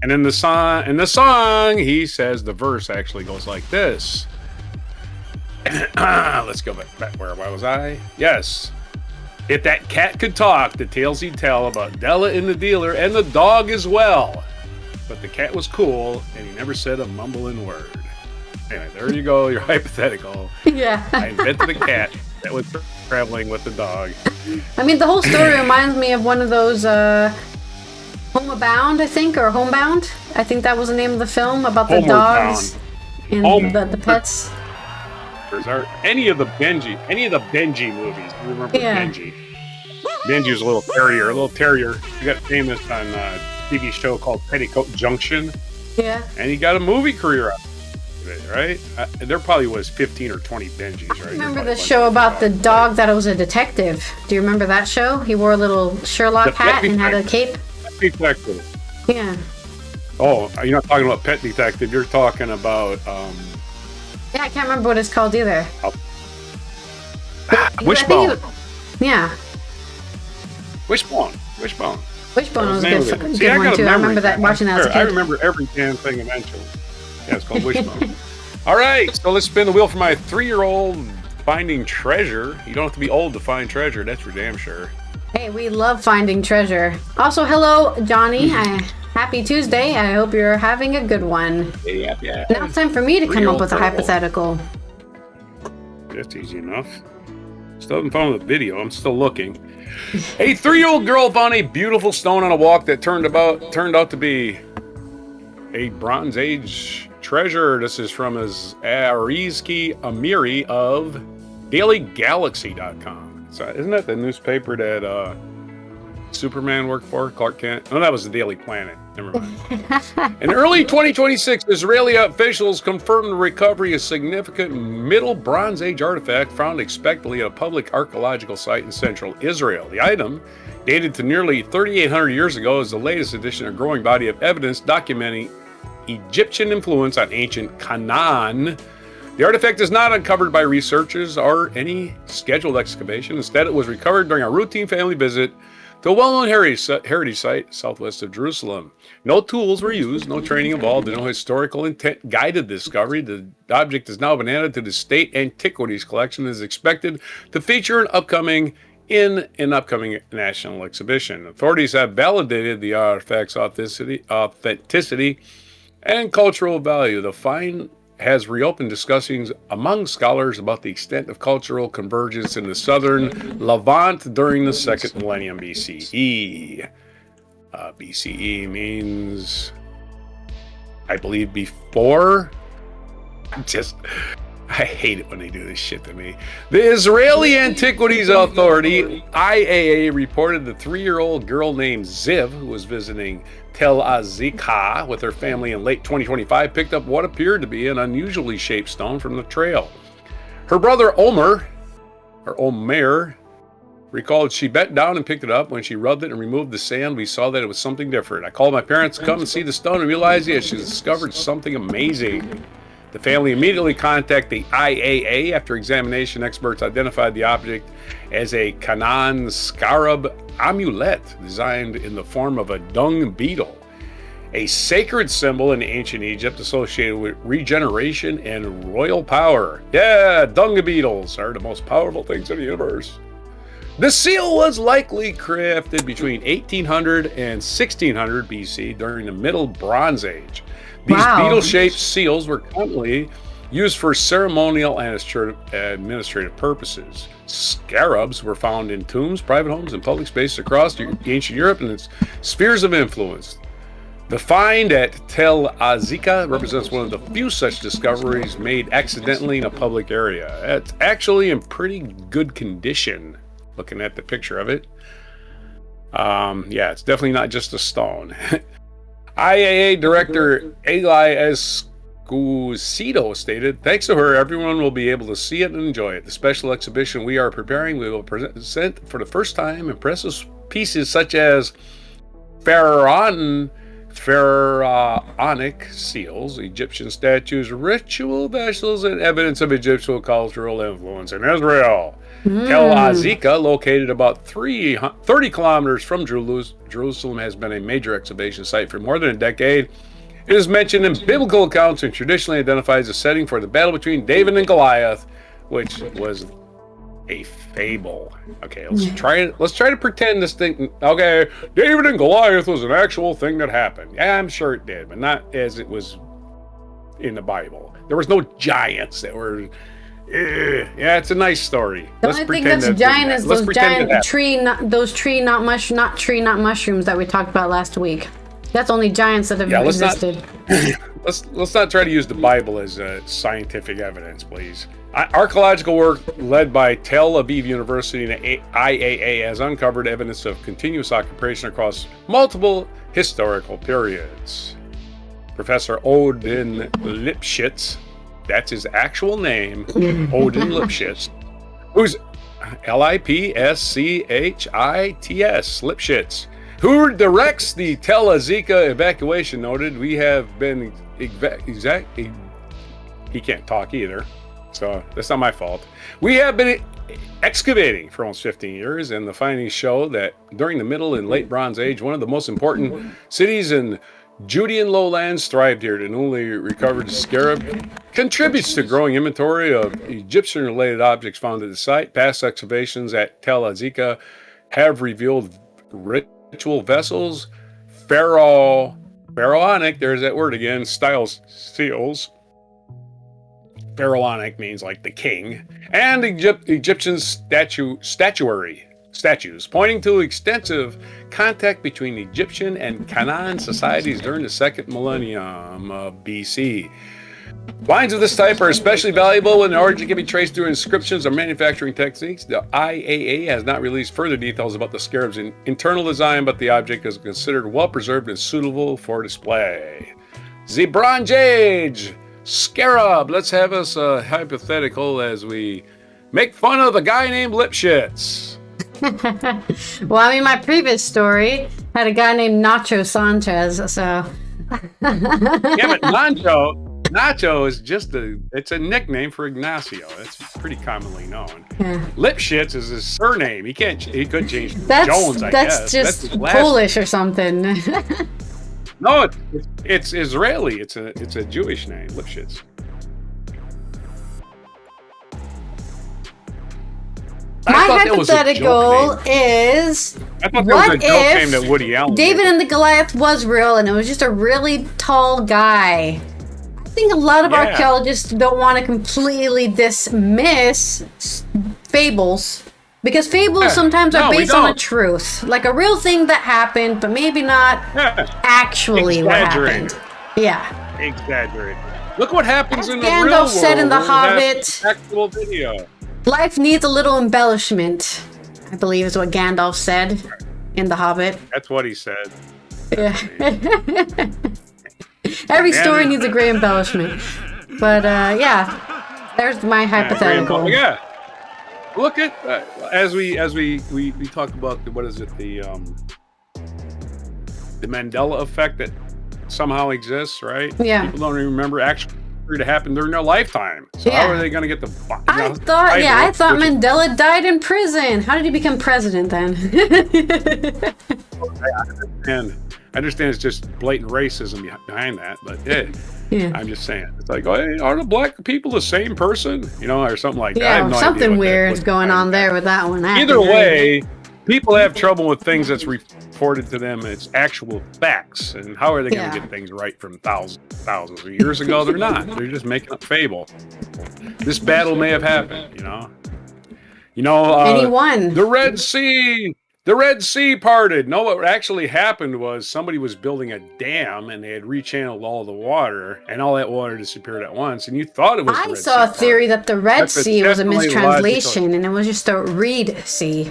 And in the song, he says the verse actually goes like this. Let's go back. Where was I? Yes. If that cat could talk, the tales he'd tell about Della and the Dealer and the dog as well. But the cat was cool, and he never said a mumbling word. Anyway, there you go, your hypothetical. Yeah. I invented a cat that was traveling with the dog. I mean, the whole story reminds me of one of those Homebound, I think, or Homebound. I think that was the name of the film about the dogs and the pets. Are any of the Benji movies? You remember Benji? Benji was a little terrier. He got famous on a TV show called Petticoat Junction. Yeah. And he got a movie career out of it, right? There probably was 15 or 20 Benjis, right? I remember the show about the dog that was a detective. Do you remember that show? He wore a little Sherlock hat and had a cape. Pet Detective. Yeah. Oh, you're not talking about Pet Detective. You're talking about... Yeah, I can't remember what it's called either. Wishbone. Yeah. Wishbone. Wishbone was a good one too. I remember that watching that as a kid. I remember every damn thing eventually. Yeah, it's called Wishbone. All right, so let's spin the wheel for my 3-year-old finding treasure. You don't have to be old to find treasure, that's for damn sure. Hey, we love finding treasure. Also, hello, Johnny. Happy Tuesday. I hope you're having a good one. Yeah. Now it's time for me to come up with a hypothetical. That's easy enough. Still haven't found the video. I'm still looking. A 3-year-old girl found a beautiful stone on a walk that turned out to be a Bronze Age treasure. This is from Arizki Amiri of DailyGalaxy.com. So isn't that the newspaper that Superman worked for? Clark Kent? No, that was the Daily Planet. Never mind. In early 2026, Israeli officials confirmed the recovery of a significant Middle Bronze Age artifact found expectedly at a public archaeological site in central Israel. The item, dated to nearly 3,800 years ago, is the latest addition to a growing body of evidence documenting Egyptian influence on ancient Canaan. The artifact is not uncovered by researchers or any scheduled excavation. Instead, it was recovered during a routine family visit to a well-known heritage site southwest of Jerusalem. No tools were used, no training involved, and no historical intent guided the discovery. The object has now been added to the state antiquities collection and is expected to feature an upcoming in an upcoming national exhibition. Authorities have validated the artifact's authenticity and cultural value. The find has reopened discussions among scholars about the extent of cultural convergence in the southern Levant during the second millennium BCE. BCE means, I believe, before. I hate it when they do this shit to me. The Israeli Antiquities Authority, IAA, reported the 3-year-old girl named Ziv, who was visiting Tel Azika with her family in late 2025, picked up what appeared to be an unusually shaped stone from the trail. Her brother Omer recalled she bent down and picked it up. When she rubbed it and removed the sand, we saw that it was something different. I called my parents to come and see the stone and realized, yeah, she discovered something amazing. The family immediately contacted the IAA. After examination, experts identified the object as a Canaan scarab amulet designed in the form of a dung beetle, a sacred symbol in ancient Egypt associated with regeneration and royal power. Yeah, dung beetles are the most powerful things in the universe. The seal was likely crafted between 1800 and 1600 BC during the Middle Bronze Age. These beetle-shaped seals were commonly used for ceremonial and administrative purposes. Scarabs were found in tombs, private homes, and public spaces across ancient Europe and its spheres of influence. The find at Tel Azika represents one of the few such discoveries made accidentally in a public area. It's actually in pretty good condition, looking at the picture of it. Yeah, it's definitely not just a stone. IAA Director Eli Escusito stated, thanks to her, everyone will be able to see it and enjoy it. The special exhibition we are preparing, we will present for the first time impressive pieces such as pharaonic seals, Egyptian statues, ritual vessels, and evidence of Egyptian cultural influence in Israel. Tel Azika, located about 30 kilometers from Jerusalem, has been a major excavation site for more than a decade. It is mentioned in biblical accounts and traditionally identifies a setting for the battle between David and Goliath, which was a fable. Okay, let's try to pretend this thing. Okay, David and Goliath was an actual thing that happened. Yeah, I'm sure it did, but not as it was in the Bible. There was no giants that were. Yeah, it's a nice story. The only thing that's giant is those giant tree nut mushrooms that we talked about last week. That's only giants that have existed. Let's not try to use the Bible as scientific evidence, please. Archaeological work led by Tel Aviv University and IAA has uncovered evidence of continuous occupation across multiple historical periods. Professor Odin Lipschitz, that's his actual name, Odin Lipschitz, who's Lipschitz, Lipschitz, who directs the Tel Azika evacuation, noted, we have been he can't talk either, so that's not my fault. We have been excavating for almost 15 years, and the findings show that during the Middle and Late Bronze Age, one of the most important cities in Judean lowlands thrived here. The newly recovered scarab contributes to growing inventory of Egyptian-related objects found at the site. Past excavations at Tel Azika have revealed ritual vessels, pharaonic, there's that word again, styles seals. Pharaonic means like the king, and Egyptian statues, pointing to extensive contact between Egyptian and Canaan societies during the second millennium of BC. Finds of this type are especially valuable when the origin can be traced through inscriptions or manufacturing techniques. The IAA has not released further details about the scarab's internal design, but the object is considered well preserved and suitable for display. The Bronze Age scarab. Let's have us a hypothetical as we make fun of a guy named Lipschitz. Well, I mean, my previous story had a guy named Nacho Sanchez, so. Yeah, but Nacho is just it's a nickname for Ignacio. It's pretty commonly known. Yeah. Lipschitz is his surname. He couldn't change Jones, I guess. That's just Polish or something. No, it's Israeli. It's a Jewish name, Lipschitz. My thought that was a hypothetical joke name. is, I thought that what was a joke name if that Woody Allen David made. and the Goliath was real and it was just a really tall guy? I think a lot of Yeah. archaeologists don't want to completely dismiss fables. Because fables sometimes are No, we based on a don't. truth. Like a real thing that happened, but maybe not Yeah. actually what Exaggerated. happened. Yeah. Exaggerated. Look what happens As in the Gandalf real world. said in The where we have Hobbit. Actual video. Life needs a little embellishment, I believe is what Gandalf said in The Hobbit. That's what he said. Yeah. Every story needs a great embellishment. But yeah, there's my hypothetical. Yeah. Look at as we talk about what is it, the Mandela effect that somehow exists, right? Yeah. People don't even remember actually to happen during their lifetime. So Yeah. how are they going to get the? I thought Mandela died in prison. How did he become president then? I understand it's just blatant racism behind that, but Yeah. I'm just saying. It's like, oh, hey, are the black people the same person? You know, or something like that. I Yeah, have no idea something what that- weird what- going on there with that one. I have to Either agree. way, people have trouble with things that's reported to them as actual facts. And how are they going Yeah. to get things right from thousands of years ago? They're not. They're just making up fable. This battle may have happened, you know. And he won. The Red Sea parted. No, what actually happened was somebody was building a dam and they had rechanneled all the water and all that water disappeared at once. And you thought it was the I Red saw a Sea theory parted. that the Red That's a Sea was a definitely mistranslation and it was just a Reed Sea.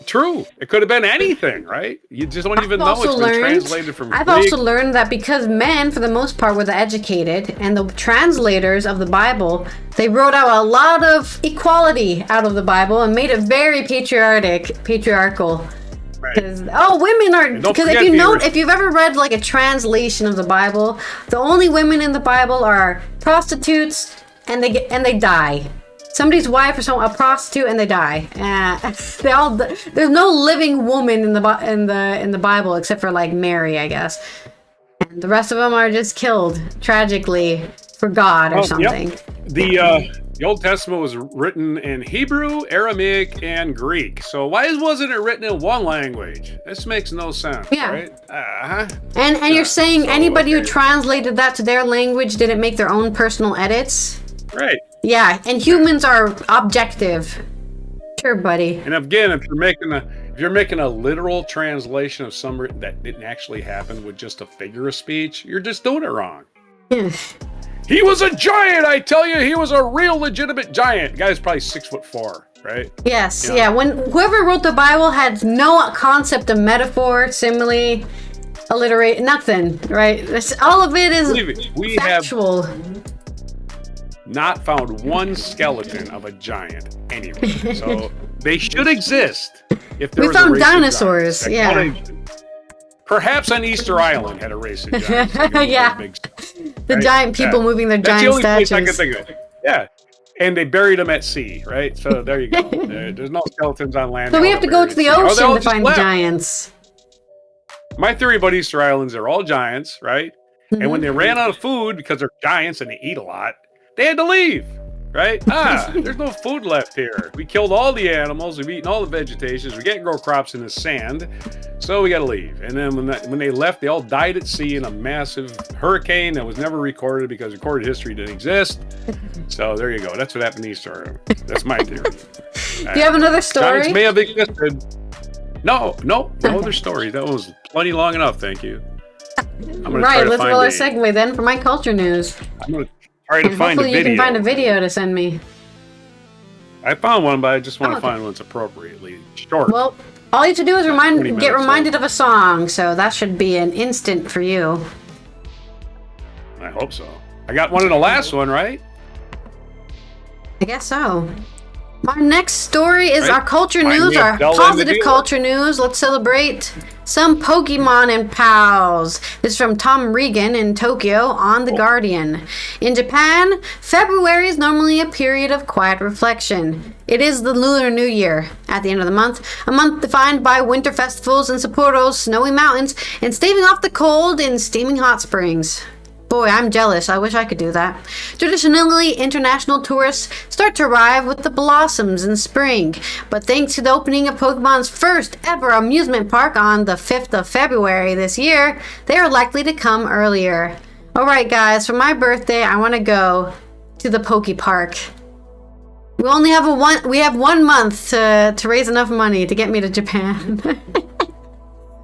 True. It could have been anything, right? You just don't even know it's been translated from I've Greek. also learned that because men, for the most part, were the educated, and the translators of the Bible, they wrote out a lot of equality out of the Bible and made it very patriarchal. Right. Because women are. don't Because forget if you've ever read like a translation of the Bible, the only women in the Bible are prostitutes, and they die. Somebody's wife or a prostitute, and they die. There's no living woman in the Bible except for like Mary, I guess. And the rest of them are just killed tragically for God or something. Yep. The Old Testament was written in Hebrew, Aramaic, and Greek. So why wasn't it written in one language? This makes no sense. Yeah. Right? And you're saying So, anybody who okay. translated that to their language didn't make their own personal edits? Right. Yeah, and humans are objective. Sure, buddy. And again, if you're making a literal translation of something that didn't actually happen with just a figure of speech, you're just doing it wrong. Yeah. He was a giant, I tell you. He was a real legitimate giant. The guy's probably 6'4", right? Yes, Yeah. yeah. When whoever wrote the Bible had no concept of metaphor, simile, alliterate, nothing, right? All of it is Believe it, we have factual. not found one skeleton of a giant anywhere. So they should exist if there We was a found race of dinosaurs, giants. yeah. Perhaps on Easter Island had a race of giants. Like a Yeah. big- The right? giant people Yeah. moving their That's the giant only place I statues. can think of. Yeah. And they buried them at sea, right? So there you go. There's no skeletons on land. So we They're have to all go to the buried at sea. Oh, they ocean all to just find left. the giants. My theory about Easter Islands, they're all giants, right? And Mm-hmm. when they ran out of food because they're giants and they eat a lot, they had to leave, right? There's no food left here. We killed all the animals. We've eaten all the vegetations. We can't grow crops in the sand, so we got to leave. And then when they left, they all died at sea in a massive hurricane that was never recorded because recorded history didn't exist. So there you go. That's what happened to Easter. That's my theory. Do you have another story? Giants may have existed. No other story. That was plenty long enough. Thank you. I'm gonna try Right, to let's find roll our a- segue then for my culture news. I'm gonna try to And find a hopefully you video. can find a video to send me. I found one, but I just want to Oh, okay. find one that's appropriately short. Well, all you have to do is 20 get minutes reminded of a song, so that should be an instant for you. I hope so. I got one in the last one, right? I guess so. Our next story is Right. our culture Find news, me a our Dell positive Individual. culture news. Let's celebrate some Pokémon and pals. This is from Tom Regan in Tokyo on The Guardian. In Japan, February is normally a period of quiet reflection. It is the Lunar New Year at the end of the month, a month defined by winter festivals in Sapporo's snowy mountains and staving off the cold in steaming hot springs. Boy, I'm jealous. I wish I could do that. Traditionally, international tourists start to arrive with the blossoms in spring, but thanks to the opening of Pokemon's first ever amusement park on the 5th of February this year, they are likely to come earlier. Alright guys, for my birthday, I want to go to the Poke Park. We only have we have 1 month to raise enough money to get me to Japan.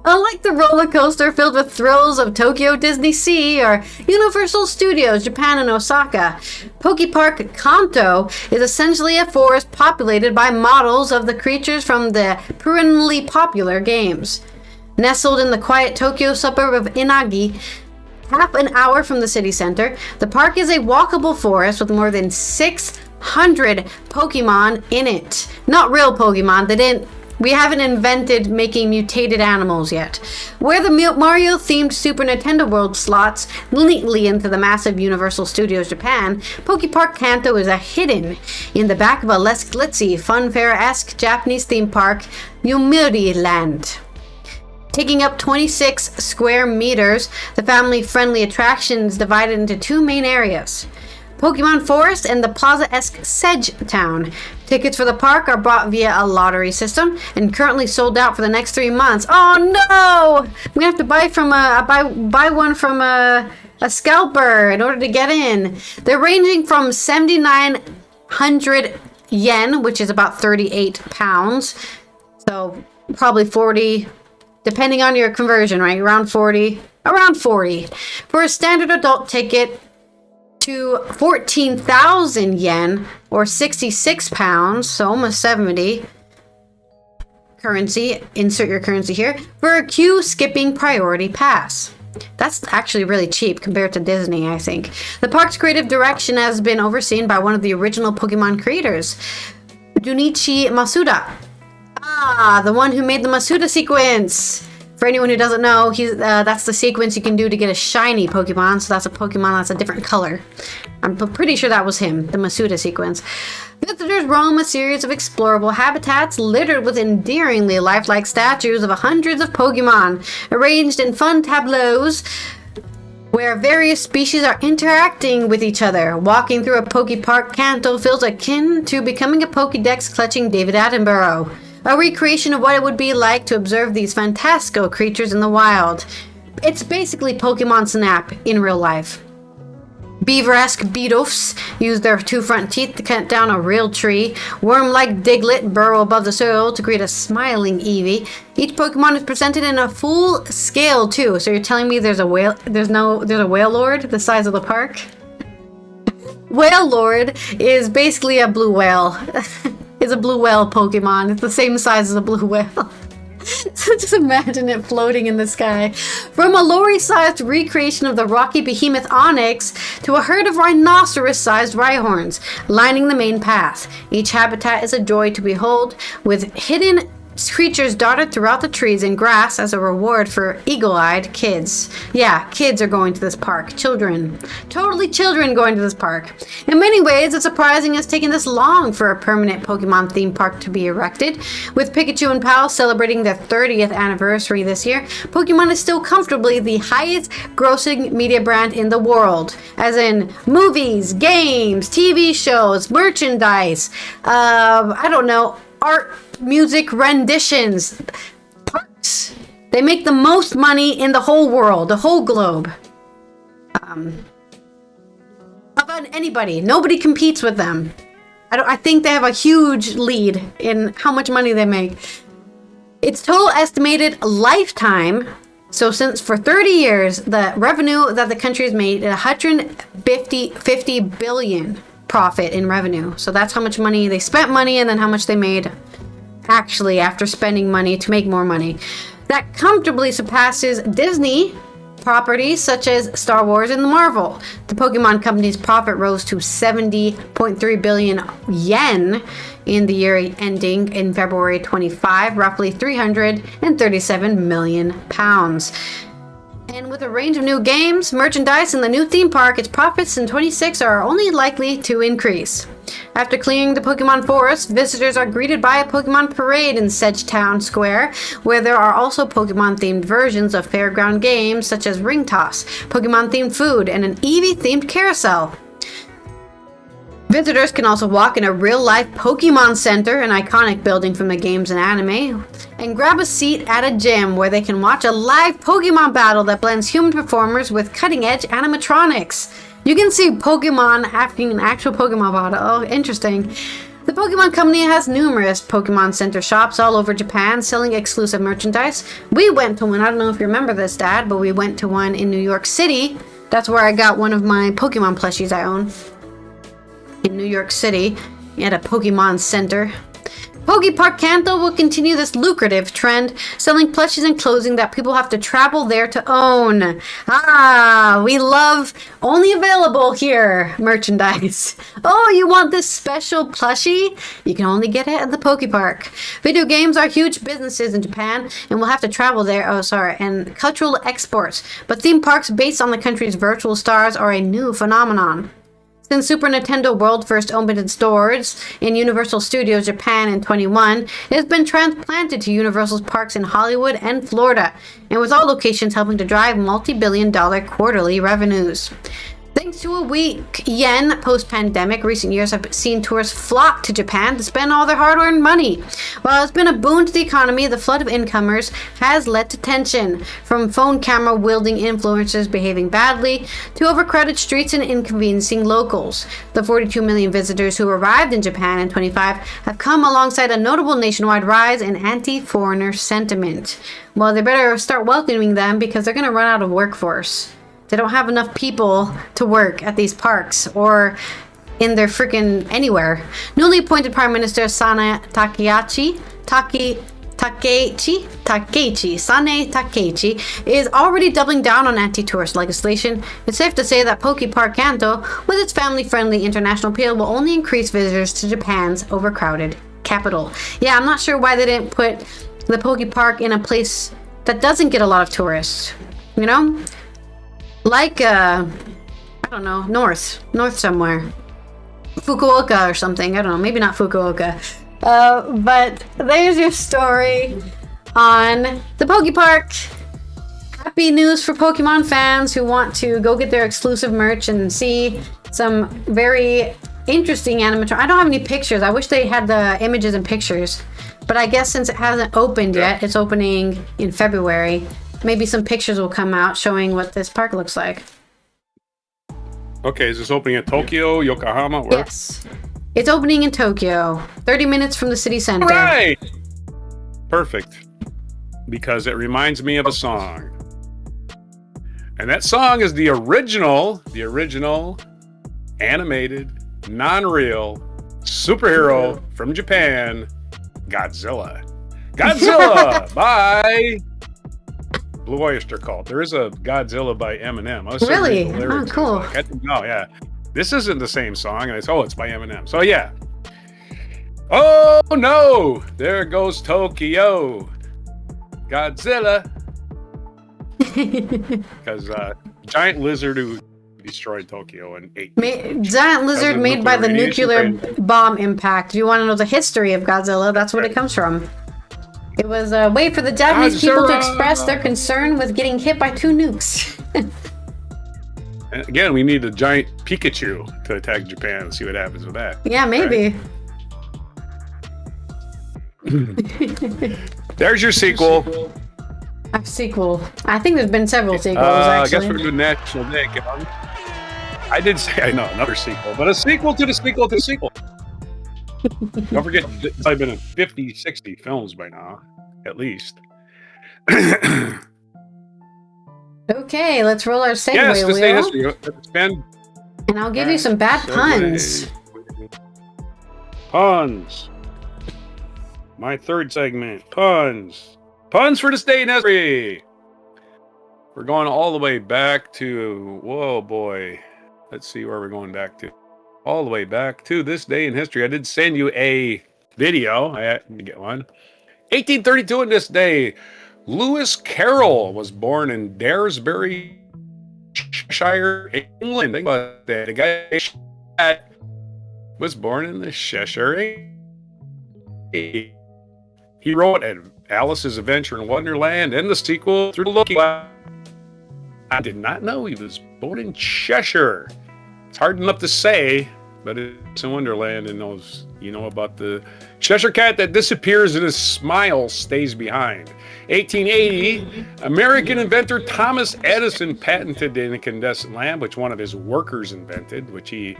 Unlike the roller coaster filled with thrills of Tokyo Disney Sea or Universal Studios Japan and Osaka, Poke Park Kanto is essentially a forest populated by models of the creatures from the perennially popular games. Nestled in the quiet Tokyo suburb of Inagi, half an hour from the city center, the park is a walkable forest with more than 600 Pokemon in it. Not real Pokemon, we haven't invented making mutated animals yet. Where the Mario-themed Super Nintendo World slots neatly into the massive Universal Studios Japan, Poke Park Kanto is hidden in the back of a less glitzy, funfair-esque Japanese theme park, Yomiuri Land. Taking up 26 square meters, the family-friendly attraction is divided into 2 main areas: Pokemon Forest and the plaza-esque Sedge Town. Tickets for the park are bought via a lottery system and currently sold out for the next 3 months. Oh no! I'm gonna have to buy one from a scalper in order to get in. They're ranging from 7,900 yen, which is about 38 pounds. So probably 40, depending on your conversion, right? Around 40. For a standard adult ticket, to 14,000 yen or 66 pounds, so almost 70 currency, insert your currency here, for a queue skipping priority pass. That's actually really cheap compared to Disney, I think. The park's creative direction has been overseen by one of the original Pokemon creators, Junichi Masuda. The one who made the Masuda sequence. For anyone who doesn't know, that's the sequence you can do to get a shiny Pokemon. So that's a Pokemon that's a different color. I'm pretty sure that was him, the Masuda sequence. Visitors roam a series of explorable habitats littered with endearingly lifelike statues of hundreds of Pokemon, arranged in fun tableaus where various species are interacting with each other. Walking through a Poke Park Kanto feels akin to becoming a Pokédex-clutching David Attenborough. A recreation of what it would be like to observe these fantastical creatures in the wild. It's basically Pokemon Snap in real life. Beaver-esque Beetofs use their 2 front teeth to cut down a real tree. Worm-like Diglett burrow above the soil to create a smiling Eevee. Each Pokemon is presented in a full scale too. So you're telling me there's a whale? There's a whale lord the size of the park? Whale Lord is basically a blue whale. It's a blue whale Pokemon. It's the same size as a blue whale. So just imagine it floating in the sky. From a lorry-sized recreation of the rocky behemoth Onyx to a herd of rhinoceros-sized Rhyhorns lining the main path. Each habitat is a joy to behold, with hidden creatures dotted throughout the trees and grass as a reward for eagle-eyed kids. Yeah, kids are going to this park. Children. Totally children going to this park. In many ways, it's surprising it's taken this long for a permanent Pokemon theme park to be erected. With Pikachu and Pal celebrating their 30th anniversary this year, Pokemon is still comfortably the highest grossing media brand in the world. As in movies, games, TV shows, merchandise, art, music renditions, parks. They make the most money in the whole world, the whole globe. About anybody. Nobody competes with them. I think they have a huge lead in how much money they make. Its total estimated lifetime, so since for 30 years, the revenue that the country has made is 150 billion profit in revenue. So that's how much money they spent money and then how much they made actually after spending money to make more money. That comfortably surpasses Disney properties such as Star Wars and Marvel. The Pokemon Company's profit rose to 70.3 billion yen in the year ending in February 25, roughly 337 million pounds. And with a range of new games, merchandise, and the new theme park, its profits in 26 are only likely to increase. After clearing the Pokemon Forest, visitors are greeted by a Pokemon parade in Sedgetown Square, where there are also Pokemon-themed versions of fairground games such as Ring Toss, Pokemon-themed food, and an Eevee-themed carousel. Visitors can also walk in a real-life Pokemon Center, an iconic building from the games and anime, and grab a seat at a gym where they can watch a live Pokemon battle that blends human performers with cutting-edge animatronics. You can see Pokemon having an actual Pokemon battle. Oh, interesting. The Pokemon Company has numerous Pokemon Center shops all over Japan selling exclusive merchandise. We went to one, I don't know if you remember this, Dad, but we went to one in New York City. That's where I got one of my Pokemon plushies I own. In New York City, at a Pokemon Center. Pokepark Kanto will continue this lucrative trend, selling plushies and clothing that people have to travel there to own. Ah, we love only available here merchandise. Oh, you want this special plushie? You can only get it at the Pokepark. Video games are huge businesses in Japan and will have to travel there. And cultural exports. But theme parks based on the country's virtual stars are a new phenomenon. Since Super Nintendo World first opened its doors in Universal Studios Japan in 2021, it has been transplanted to Universal's parks in Hollywood and Florida, and with all locations helping to drive multi-billion-dollar quarterly revenues. Thanks to a weak yen post-pandemic, recent years have seen tourists flock to Japan to spend all their hard-earned money. While it's been a boon to the economy, the flood of incomers has led to tension, from phone camera-wielding influencers behaving badly to overcrowded streets and inconveniencing locals. The 42 million visitors who arrived in Japan in 25 have come alongside a notable nationwide rise in anti-foreigner sentiment. Well, they better start welcoming them because they're going to run out of workforce. They don't have enough people to work at these parks or in their freaking anywhere. Newly appointed Prime Minister Sane Takaichi is already doubling down on anti-tourist legislation. It's safe to say that Pokepark Kanto, with its family-friendly international appeal, will only increase visitors to Japan's overcrowded capital. Yeah, I'm not sure why they didn't put the Pokepark in a place that doesn't get a lot of tourists. You know? Like, I don't know, north somewhere. Fukuoka or something, I don't know, maybe not Fukuoka. But there's your story on the Pokepark. Happy news for Pokemon fans who want to go get their exclusive merch and see some very interesting animatronics. I don't have any pictures. I wish they had the images and pictures. But I guess since it hasn't opened yet, it's opening in February. Maybe some pictures will come out showing what this park looks like. Okay, is this opening in Tokyo, Yokohama? Where? Yes. It's opening in Tokyo, 30 minutes from the city center. Right! Perfect. Because it reminds me of a song. And that song is the original animated, non-real superhero from Japan, Godzilla. Godzilla by Blue Oyster Cult. There is a Godzilla by Eminem. I was really? Oh, cool. Like, I didn't know, yeah. This isn't the same song. And I said, oh, it's by Eminem. So, yeah. Oh, no. There goes Tokyo. Godzilla. Because giant lizard who destroyed Tokyo in 8. Giant lizard made by the nuclear bomb impact. If you want to know the history of Godzilla, that's what it comes from. It was a way for the Japanese people to express their concern with getting hit by 2 nukes. And again, we need a giant Pikachu to attack Japan and see what happens with that. Yeah, maybe. Right? There's your sequel. A sequel. I think there's been several sequels, actually. I guess we're doing National Day. I did say, I know, another sequel, but a sequel to the sequel to the sequel. Don't forget, I've been in 50, 60 films by now, at least. Okay, let's roll our segue yes, wheel. History. And I'll give you some bad puns. Puns. My third segment, puns. Puns for this day in history. We're going all the way back to, whoa boy. Let's see where we're going back to. All the way back to this day in history. I did send you a video. I had to get one. 1832 in this day, Lewis Carroll was born in Daresbury, Shire, England. Think about that. The guy was born in the Cheshire. He wrote Alice's Adventure in Wonderland and the sequel Through the Looking Glass. I did not know he was born in Cheshire. It's hard enough to say, but it's in Wonderland, and knows about the Cheshire cat that disappears and his smile stays behind. 1880, American inventor Thomas Edison patented the incandescent lamp, which one of his workers invented, which he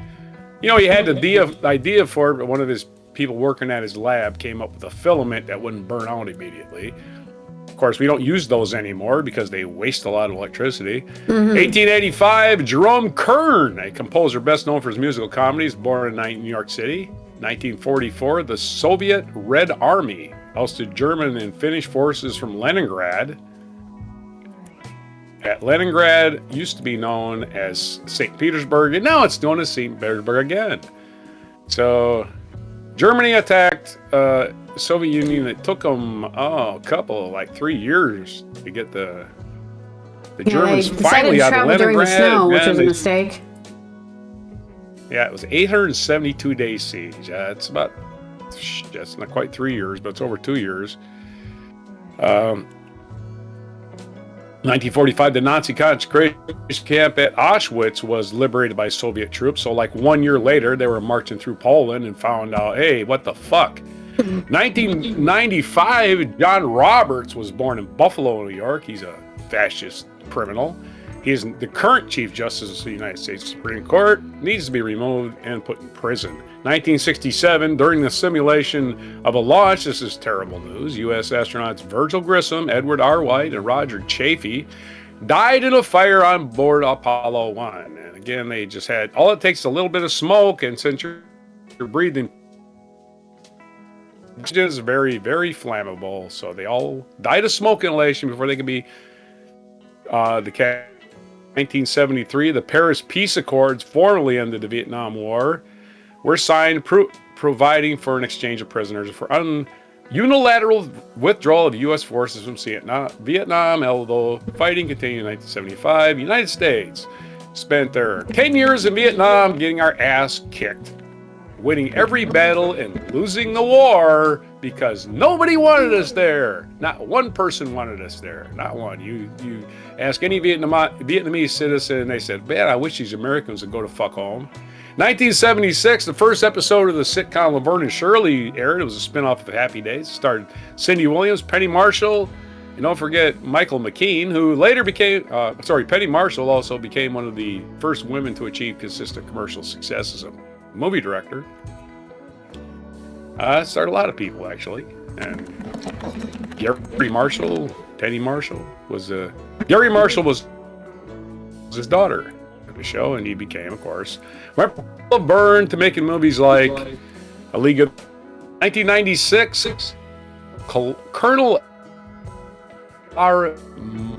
had the idea for it, but one of his people working at his lab came up with a filament that wouldn't burn out immediately. Of course, we don't use those anymore because they waste a lot of electricity. 1885, Jerome Kern, a composer best known for his musical comedies, born in New York City. 1944, the Soviet Red Army ousted German and Finnish forces from Leningrad. Leningrad used to be known as St. Petersburg, and now it's known as St. Petersburg again. So, Germany attacked Soviet Union. It took them like 3 years to get the Germans finally out of Leningrad. During the snow, which was a mistake. Yeah, it was 872 days siege. That's not quite 3 years, but it's over 2 years. 1945, the Nazi concentration camp at Auschwitz was liberated by Soviet troops. So like 1 year later, they were marching through Poland and found out, hey, what the fuck? 1995, John Roberts was born in Buffalo, New York. He's a fascist criminal. He is the current Chief Justice of the United States Supreme Court, needs to be removed and put in prison. 1967, during the simulation of a launch, this is terrible news, U.S. astronauts Virgil Grissom, Edward R. White, and Roger Chaffee died in a fire on board Apollo 1. And again, they just had, all it takes is a little bit of smoke, and since you're breathing, it's just very, very flammable. So they all died of smoke inhalation before they could be 1973, the Paris Peace Accords formally ended the Vietnam War, were signed providing for an exchange of prisoners for unilateral withdrawal of U.S. forces from Vietnam, although fighting continued in 1975. United States spent their 10 years in Vietnam getting our ass kicked, winning every battle and losing the war because nobody wanted us there. Not one person wanted us there. Not one. You ask any Vietnamese citizen, they said, man, I wish these Americans would go to fuck home. 1976, the first episode of the sitcom Laverne and Shirley aired. It was a spinoff of Happy Days. It starred Cindy Williams, Penny Marshall, and don't forget Michael McKean, who later became, Penny Marshall also became one of the first women to achieve consistent commercial success as a movie director. Started a lot of people, actually. And Gary Marshall, Penny Marshall, Gary Marshall was his daughter in the show, and he became, of course, burned to making movies like A League of 1996, Colonel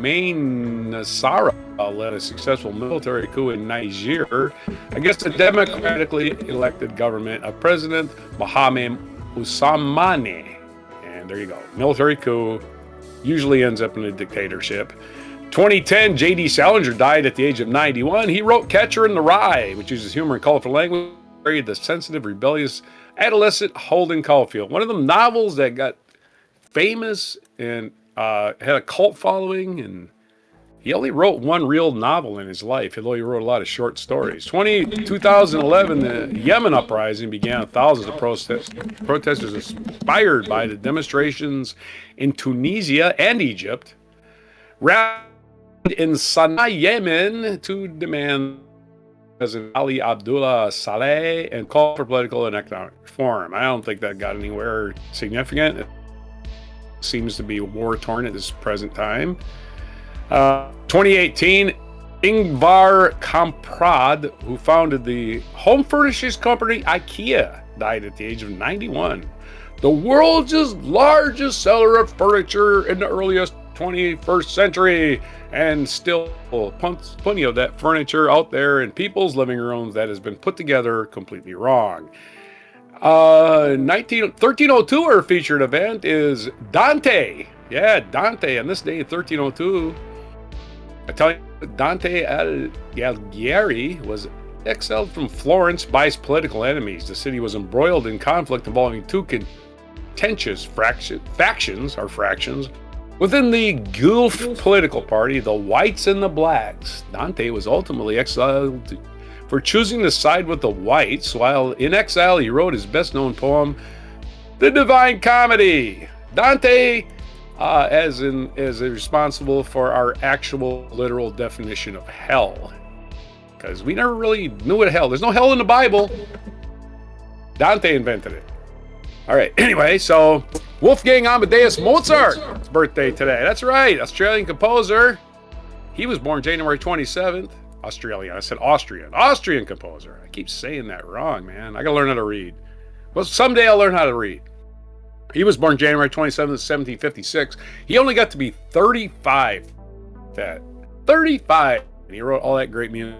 Nasara led a successful military coup in Niger against the democratically elected government of President Mohamed Ousmane. And there you go. Military coup usually ends up in a dictatorship. 2010, J.D. Salinger died at the age of 91. He wrote Catcher in the Rye, which uses humor and colorful language, the sensitive, rebellious adolescent Holden Caulfield. One of the novels that got famous and had a cult following, and he only wrote one real novel in his life, although he wrote a lot of short stories. 2011, the Yemen uprising began. Thousands of protesters inspired by the demonstrations in Tunisia and Egypt rallied in Sana'a, Yemen, to demand President Ali Abdullah Saleh and call for political and economic reform. I don't think that got anywhere significant. It seems to be war-torn at this present time. 2018, Ingvar Kamprad, who founded the home furnishings company IKEA, died at the age of 91. The world's largest seller of furniture in the earliest 21st century, and still plenty of that furniture out there in people's living rooms that has been put together completely wrong. 1302, our featured event is Dante. Yeah, Dante. On this day in 1302, I tell you, Dante Alighieri was exiled from Florence by his political enemies. The city was embroiled in conflict involving two contentious factions within the Guelph political party, the Whites and the Blacks. Dante was ultimately exiled for choosing to side with the Whites. While in exile, he wrote his best-known poem, The Divine Comedy. Dante is responsible for our actual literal definition of hell, because we never really knew what hell. There's no hell in the Bible. Dante invented it. All right. Anyway, so Wolfgang Amadeus Mozart's birthday today. That's right, Australian composer. He was born January 27th. Australian. I said Austrian. Austrian composer. I keep saying that wrong, man. I gotta learn how to read. Well, someday I'll learn how to read. He was born January 27th, 1756. He only got to be 35. 35. And he wrote all that great music.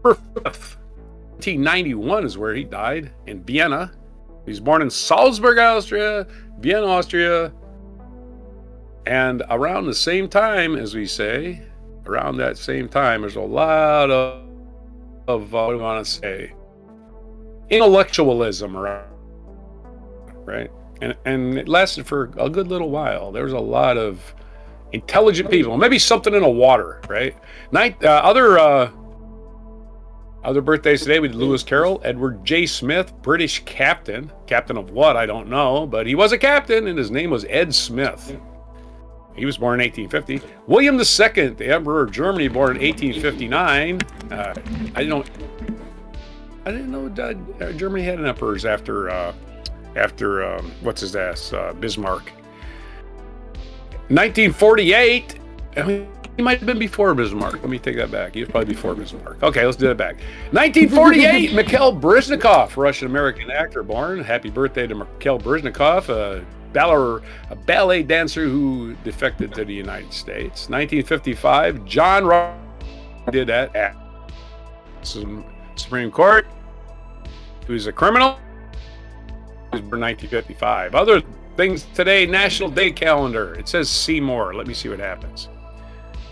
1991 is where he died, in Vienna. He was born in Salzburg, Austria, Vienna, Austria. And around the same time, as we say, around that same time, there's a lot of what do we want to say, intellectualism around, right? And it lasted for a good little while. There was a lot of intelligent people. Maybe something in the water, right? Other birthdays today, we did Lewis Carroll, Edward J. Smith, British captain. Captain of what? I don't know. But he was a captain, and his name was Ed Smith. He was born in 1850. William II, the Emperor of Germany, born in 1859. I didn't know Germany had an emperors after what's his ass, Bismarck. 1948. He might have been before Bismarck. Let me take that back. He was probably before Bismarck. Okay, let's do that back. 1948, Mikhail Baryshnikov, Russian-American actor, born. Happy birthday to Mikhail Baryshnikov, a ballet dancer who defected to the United States. 1955, John Roberts did that at Supreme Court. He was a criminal. He was born in 1955. Other things today, National Day Calendar. It says see more. Let me see what happens.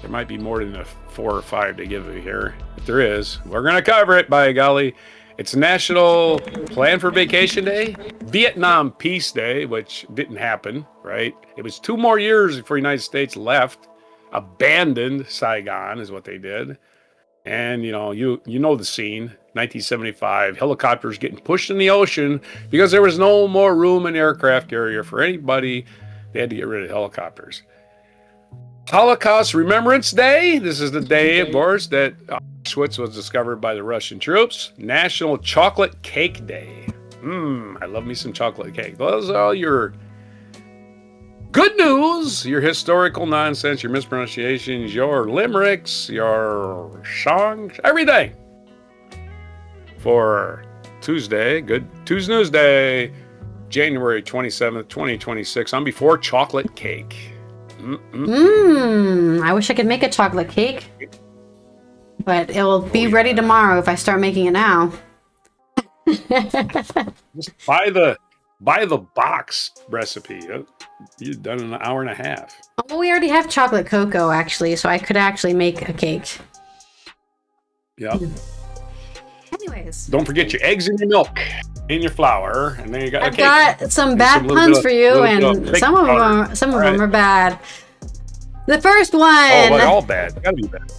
There might be more than the 4 or 5 to give you here. If there is, we're going to cover it, by golly. It's National Plan for Vacation Day, Vietnam Peace Day, which didn't happen, right? It was 2 more years before the United States left, abandoned Saigon is what they did. And, you know the scene, 1975, helicopters getting pushed in the ocean because there was no more room in the aircraft carrier for anybody. They had to get rid of helicopters. Holocaust Remembrance Day. This is the day, of course, that Auschwitz was discovered by the Russian troops. National Chocolate Cake Day. I love me some chocolate cake. Those are all your good news, your historical nonsense, your mispronunciations, your limericks, your songs, everything for Tuesday, Good Tues-Newsday, January 27th, 2026. I'm before chocolate cake. I wish I could make a chocolate cake, but it will be ready tomorrow if I start making it now. Just buy the box recipe. You're done in an hour and a half. Well, we already have chocolate cocoa, actually, so I could actually make a cake. Yeah. Anyways. Don't forget your eggs and your milk and your flour, and then you got a cake. I've got some bad puns for you, and some of them are bad. The first one. Oh, they're all bad. Gotta be bad.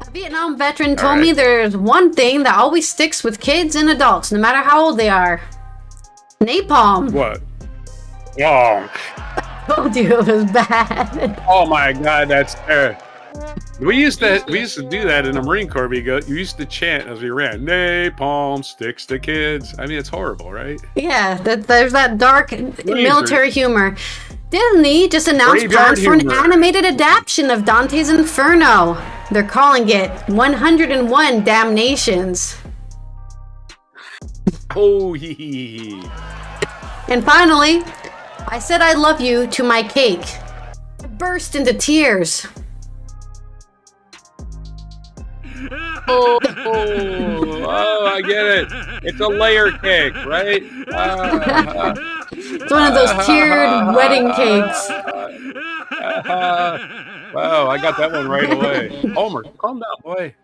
A Vietnam veteran told me there's one thing that always sticks with kids and adults, no matter how old they are. Napalm. What? Oh. I told you it was bad. Oh my God, that's terrible. We used to do that in the Marine Corps. We used to chant as we ran, napalm sticks to kids. I mean, it's horrible, right? Yeah, there's that dark military humor. Disney just announced plans for an animated adaptation of Dante's Inferno. They're calling it 101 Damnations. Oh, hee. And finally, I said I love you to my cake. I burst into tears. Oh, I get it. It's a layer cake, right? It's one of those tiered wedding cakes. Wow, I got that one right away. Homer, calm down, boy.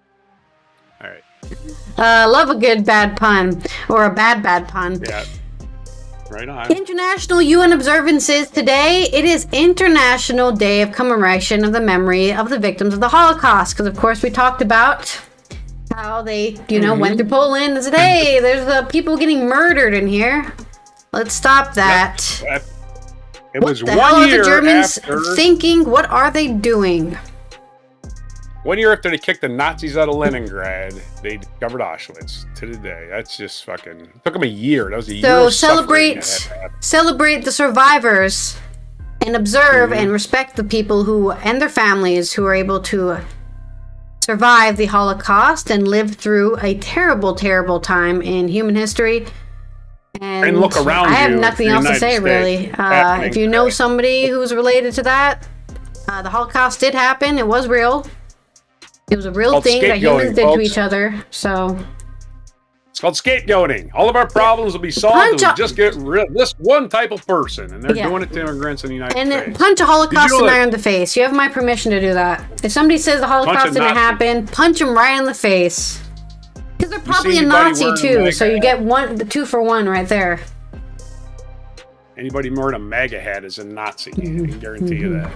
All right. Love a good bad pun. Or a bad pun. Yeah. Right on. International UN observances today. It is International Day of Commemoration of the Memory of the Victims of the Holocaust. Because, of course, we talked about how they, went through Poland and said, hey, there's people getting murdered in here. Let's stop that. Yep. It What was the hell 1 are year the Germans after. thinking? What are they doing? 1 year after they kicked the Nazis out of Leningrad, they discovered Auschwitz to the day. That's just fucking. It took them a year. That was a year. So of suffering that had to happen. celebrate the survivors and observe and respect the people who and their families who are able to survive the Holocaust and live through a terrible, terrible time in human history. And look around I have you, nothing the else to United say, States really. happening If you know today. somebody who's related to that, the Holocaust did happen. It was real. It was a real Called thing that humans scapegoating, did to folks. each other. So, It's called scapegoating. All of our problems will be solved if we just get rid of this one type of person. And they're doing it to immigrants in the United and States. punch a Holocaust Did you know denier in the face. You have my permission to do that. If somebody says the Holocaust a didn't Nazi. happen, punch them right in the face. Because they're probably see a anybody Nazi wearing too, MAGA so you get 2 for 1 right there. Anybody wearing a MAGA hat is a Nazi. I can guarantee you that.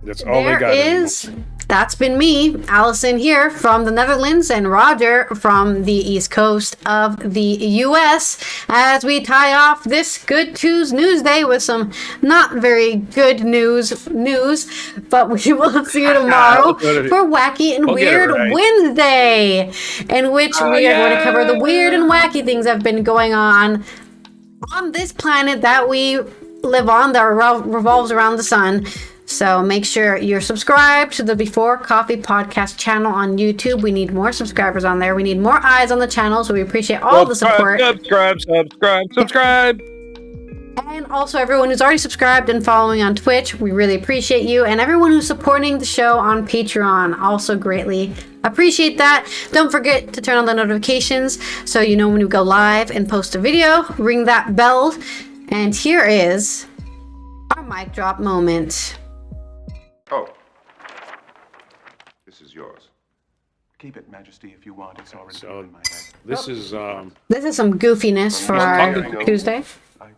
That's all they There got. is. That's been me, Allison here from the Netherlands, and Roger from the East Coast of the U.S. as we tie off this Good Tues-Newsday with some not very good news, but we will see you tomorrow for Wacky and We'll get it Weird right. Wednesday, in which we are going to cover the weird and wacky things that have been going on this planet that we live on that revolves around the sun. So make sure you're subscribed to the Before Coffee podcast channel on YouTube. We need more subscribers on there. We need more eyes on the channel, so we appreciate all the support. Subscribe. And also everyone who's already subscribed and following on Twitch, we really appreciate you. And everyone who's supporting the show on Patreon, also greatly appreciate that. Don't forget to turn on the notifications so you know when we go live and post a video. Ring that bell. And here is our mic drop moment. Oh. This is yours. Keep it, Majesty, if you want. It's already So in my head. this is This is some goofiness for our Tuesday. I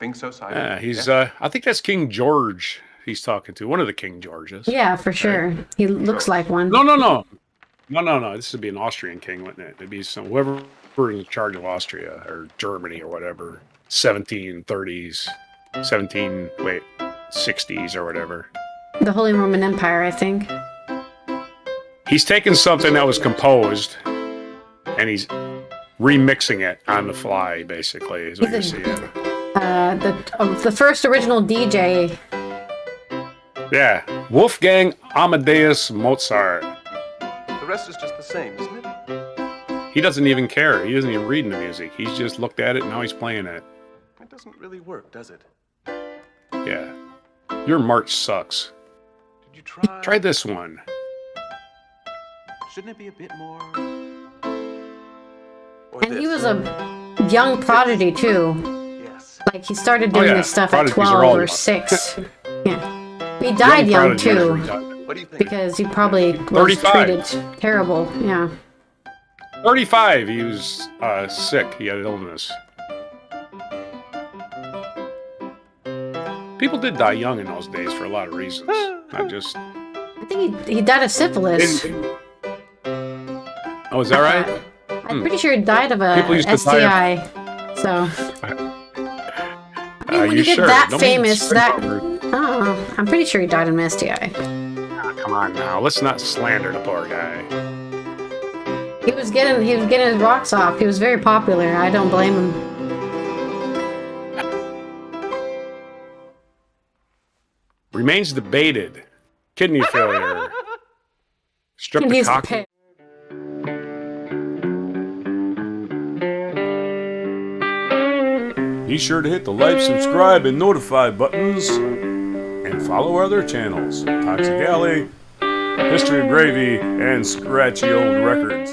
think so, Simon. yeah, he's I think that's King George he's talking to. One of the King Georges. Yeah, for sure. He looks like one. No. This would be an Austrian king, wouldn't it? It'd be whoever in charge of Austria or Germany or whatever. 1730s, 60s or whatever. The Holy Roman Empire, I think. He's taken something that was composed and he's remixing it on the fly, basically, is what you're seeing. The first original DJ. Yeah, Wolfgang Amadeus Mozart. The rest is just the same, isn't it? He doesn't even care. He doesn't even read the music. He's just looked at it and now he's playing it. It doesn't really work, does it? Yeah. Your march sucks. Did you try? Try this one. Shouldn't it be a bit more? Or And this? he was a young prodigy, too. Yes. Like, he started doing yeah. this stuff Prodigies at are 12 all or young. 6. Yeah. He died young, Prodigies too. retired. What do you think? Because he probably was 35. treated terrible. Yeah. 35. He was sick. He had illness. People did die young in those days for a lot of reasons. Not just. I think he died of syphilis. Oh, is that right? I'm pretty sure he died of a People used to die STI. So. Are when you you get sure? that Don't be famous, straightforward. I'm pretty sure he died of an STI. Come on now. Let's not slander the poor guy. He was getting his rocks off. He was very popular. I don't blame him. Remains debated. Kidney failure. Strip the He's cock. pissed. Be sure to hit the like, subscribe, and notify buttons. And follow our other channels, Toxic Alley, History of Gravy, and Scratchy Old Records.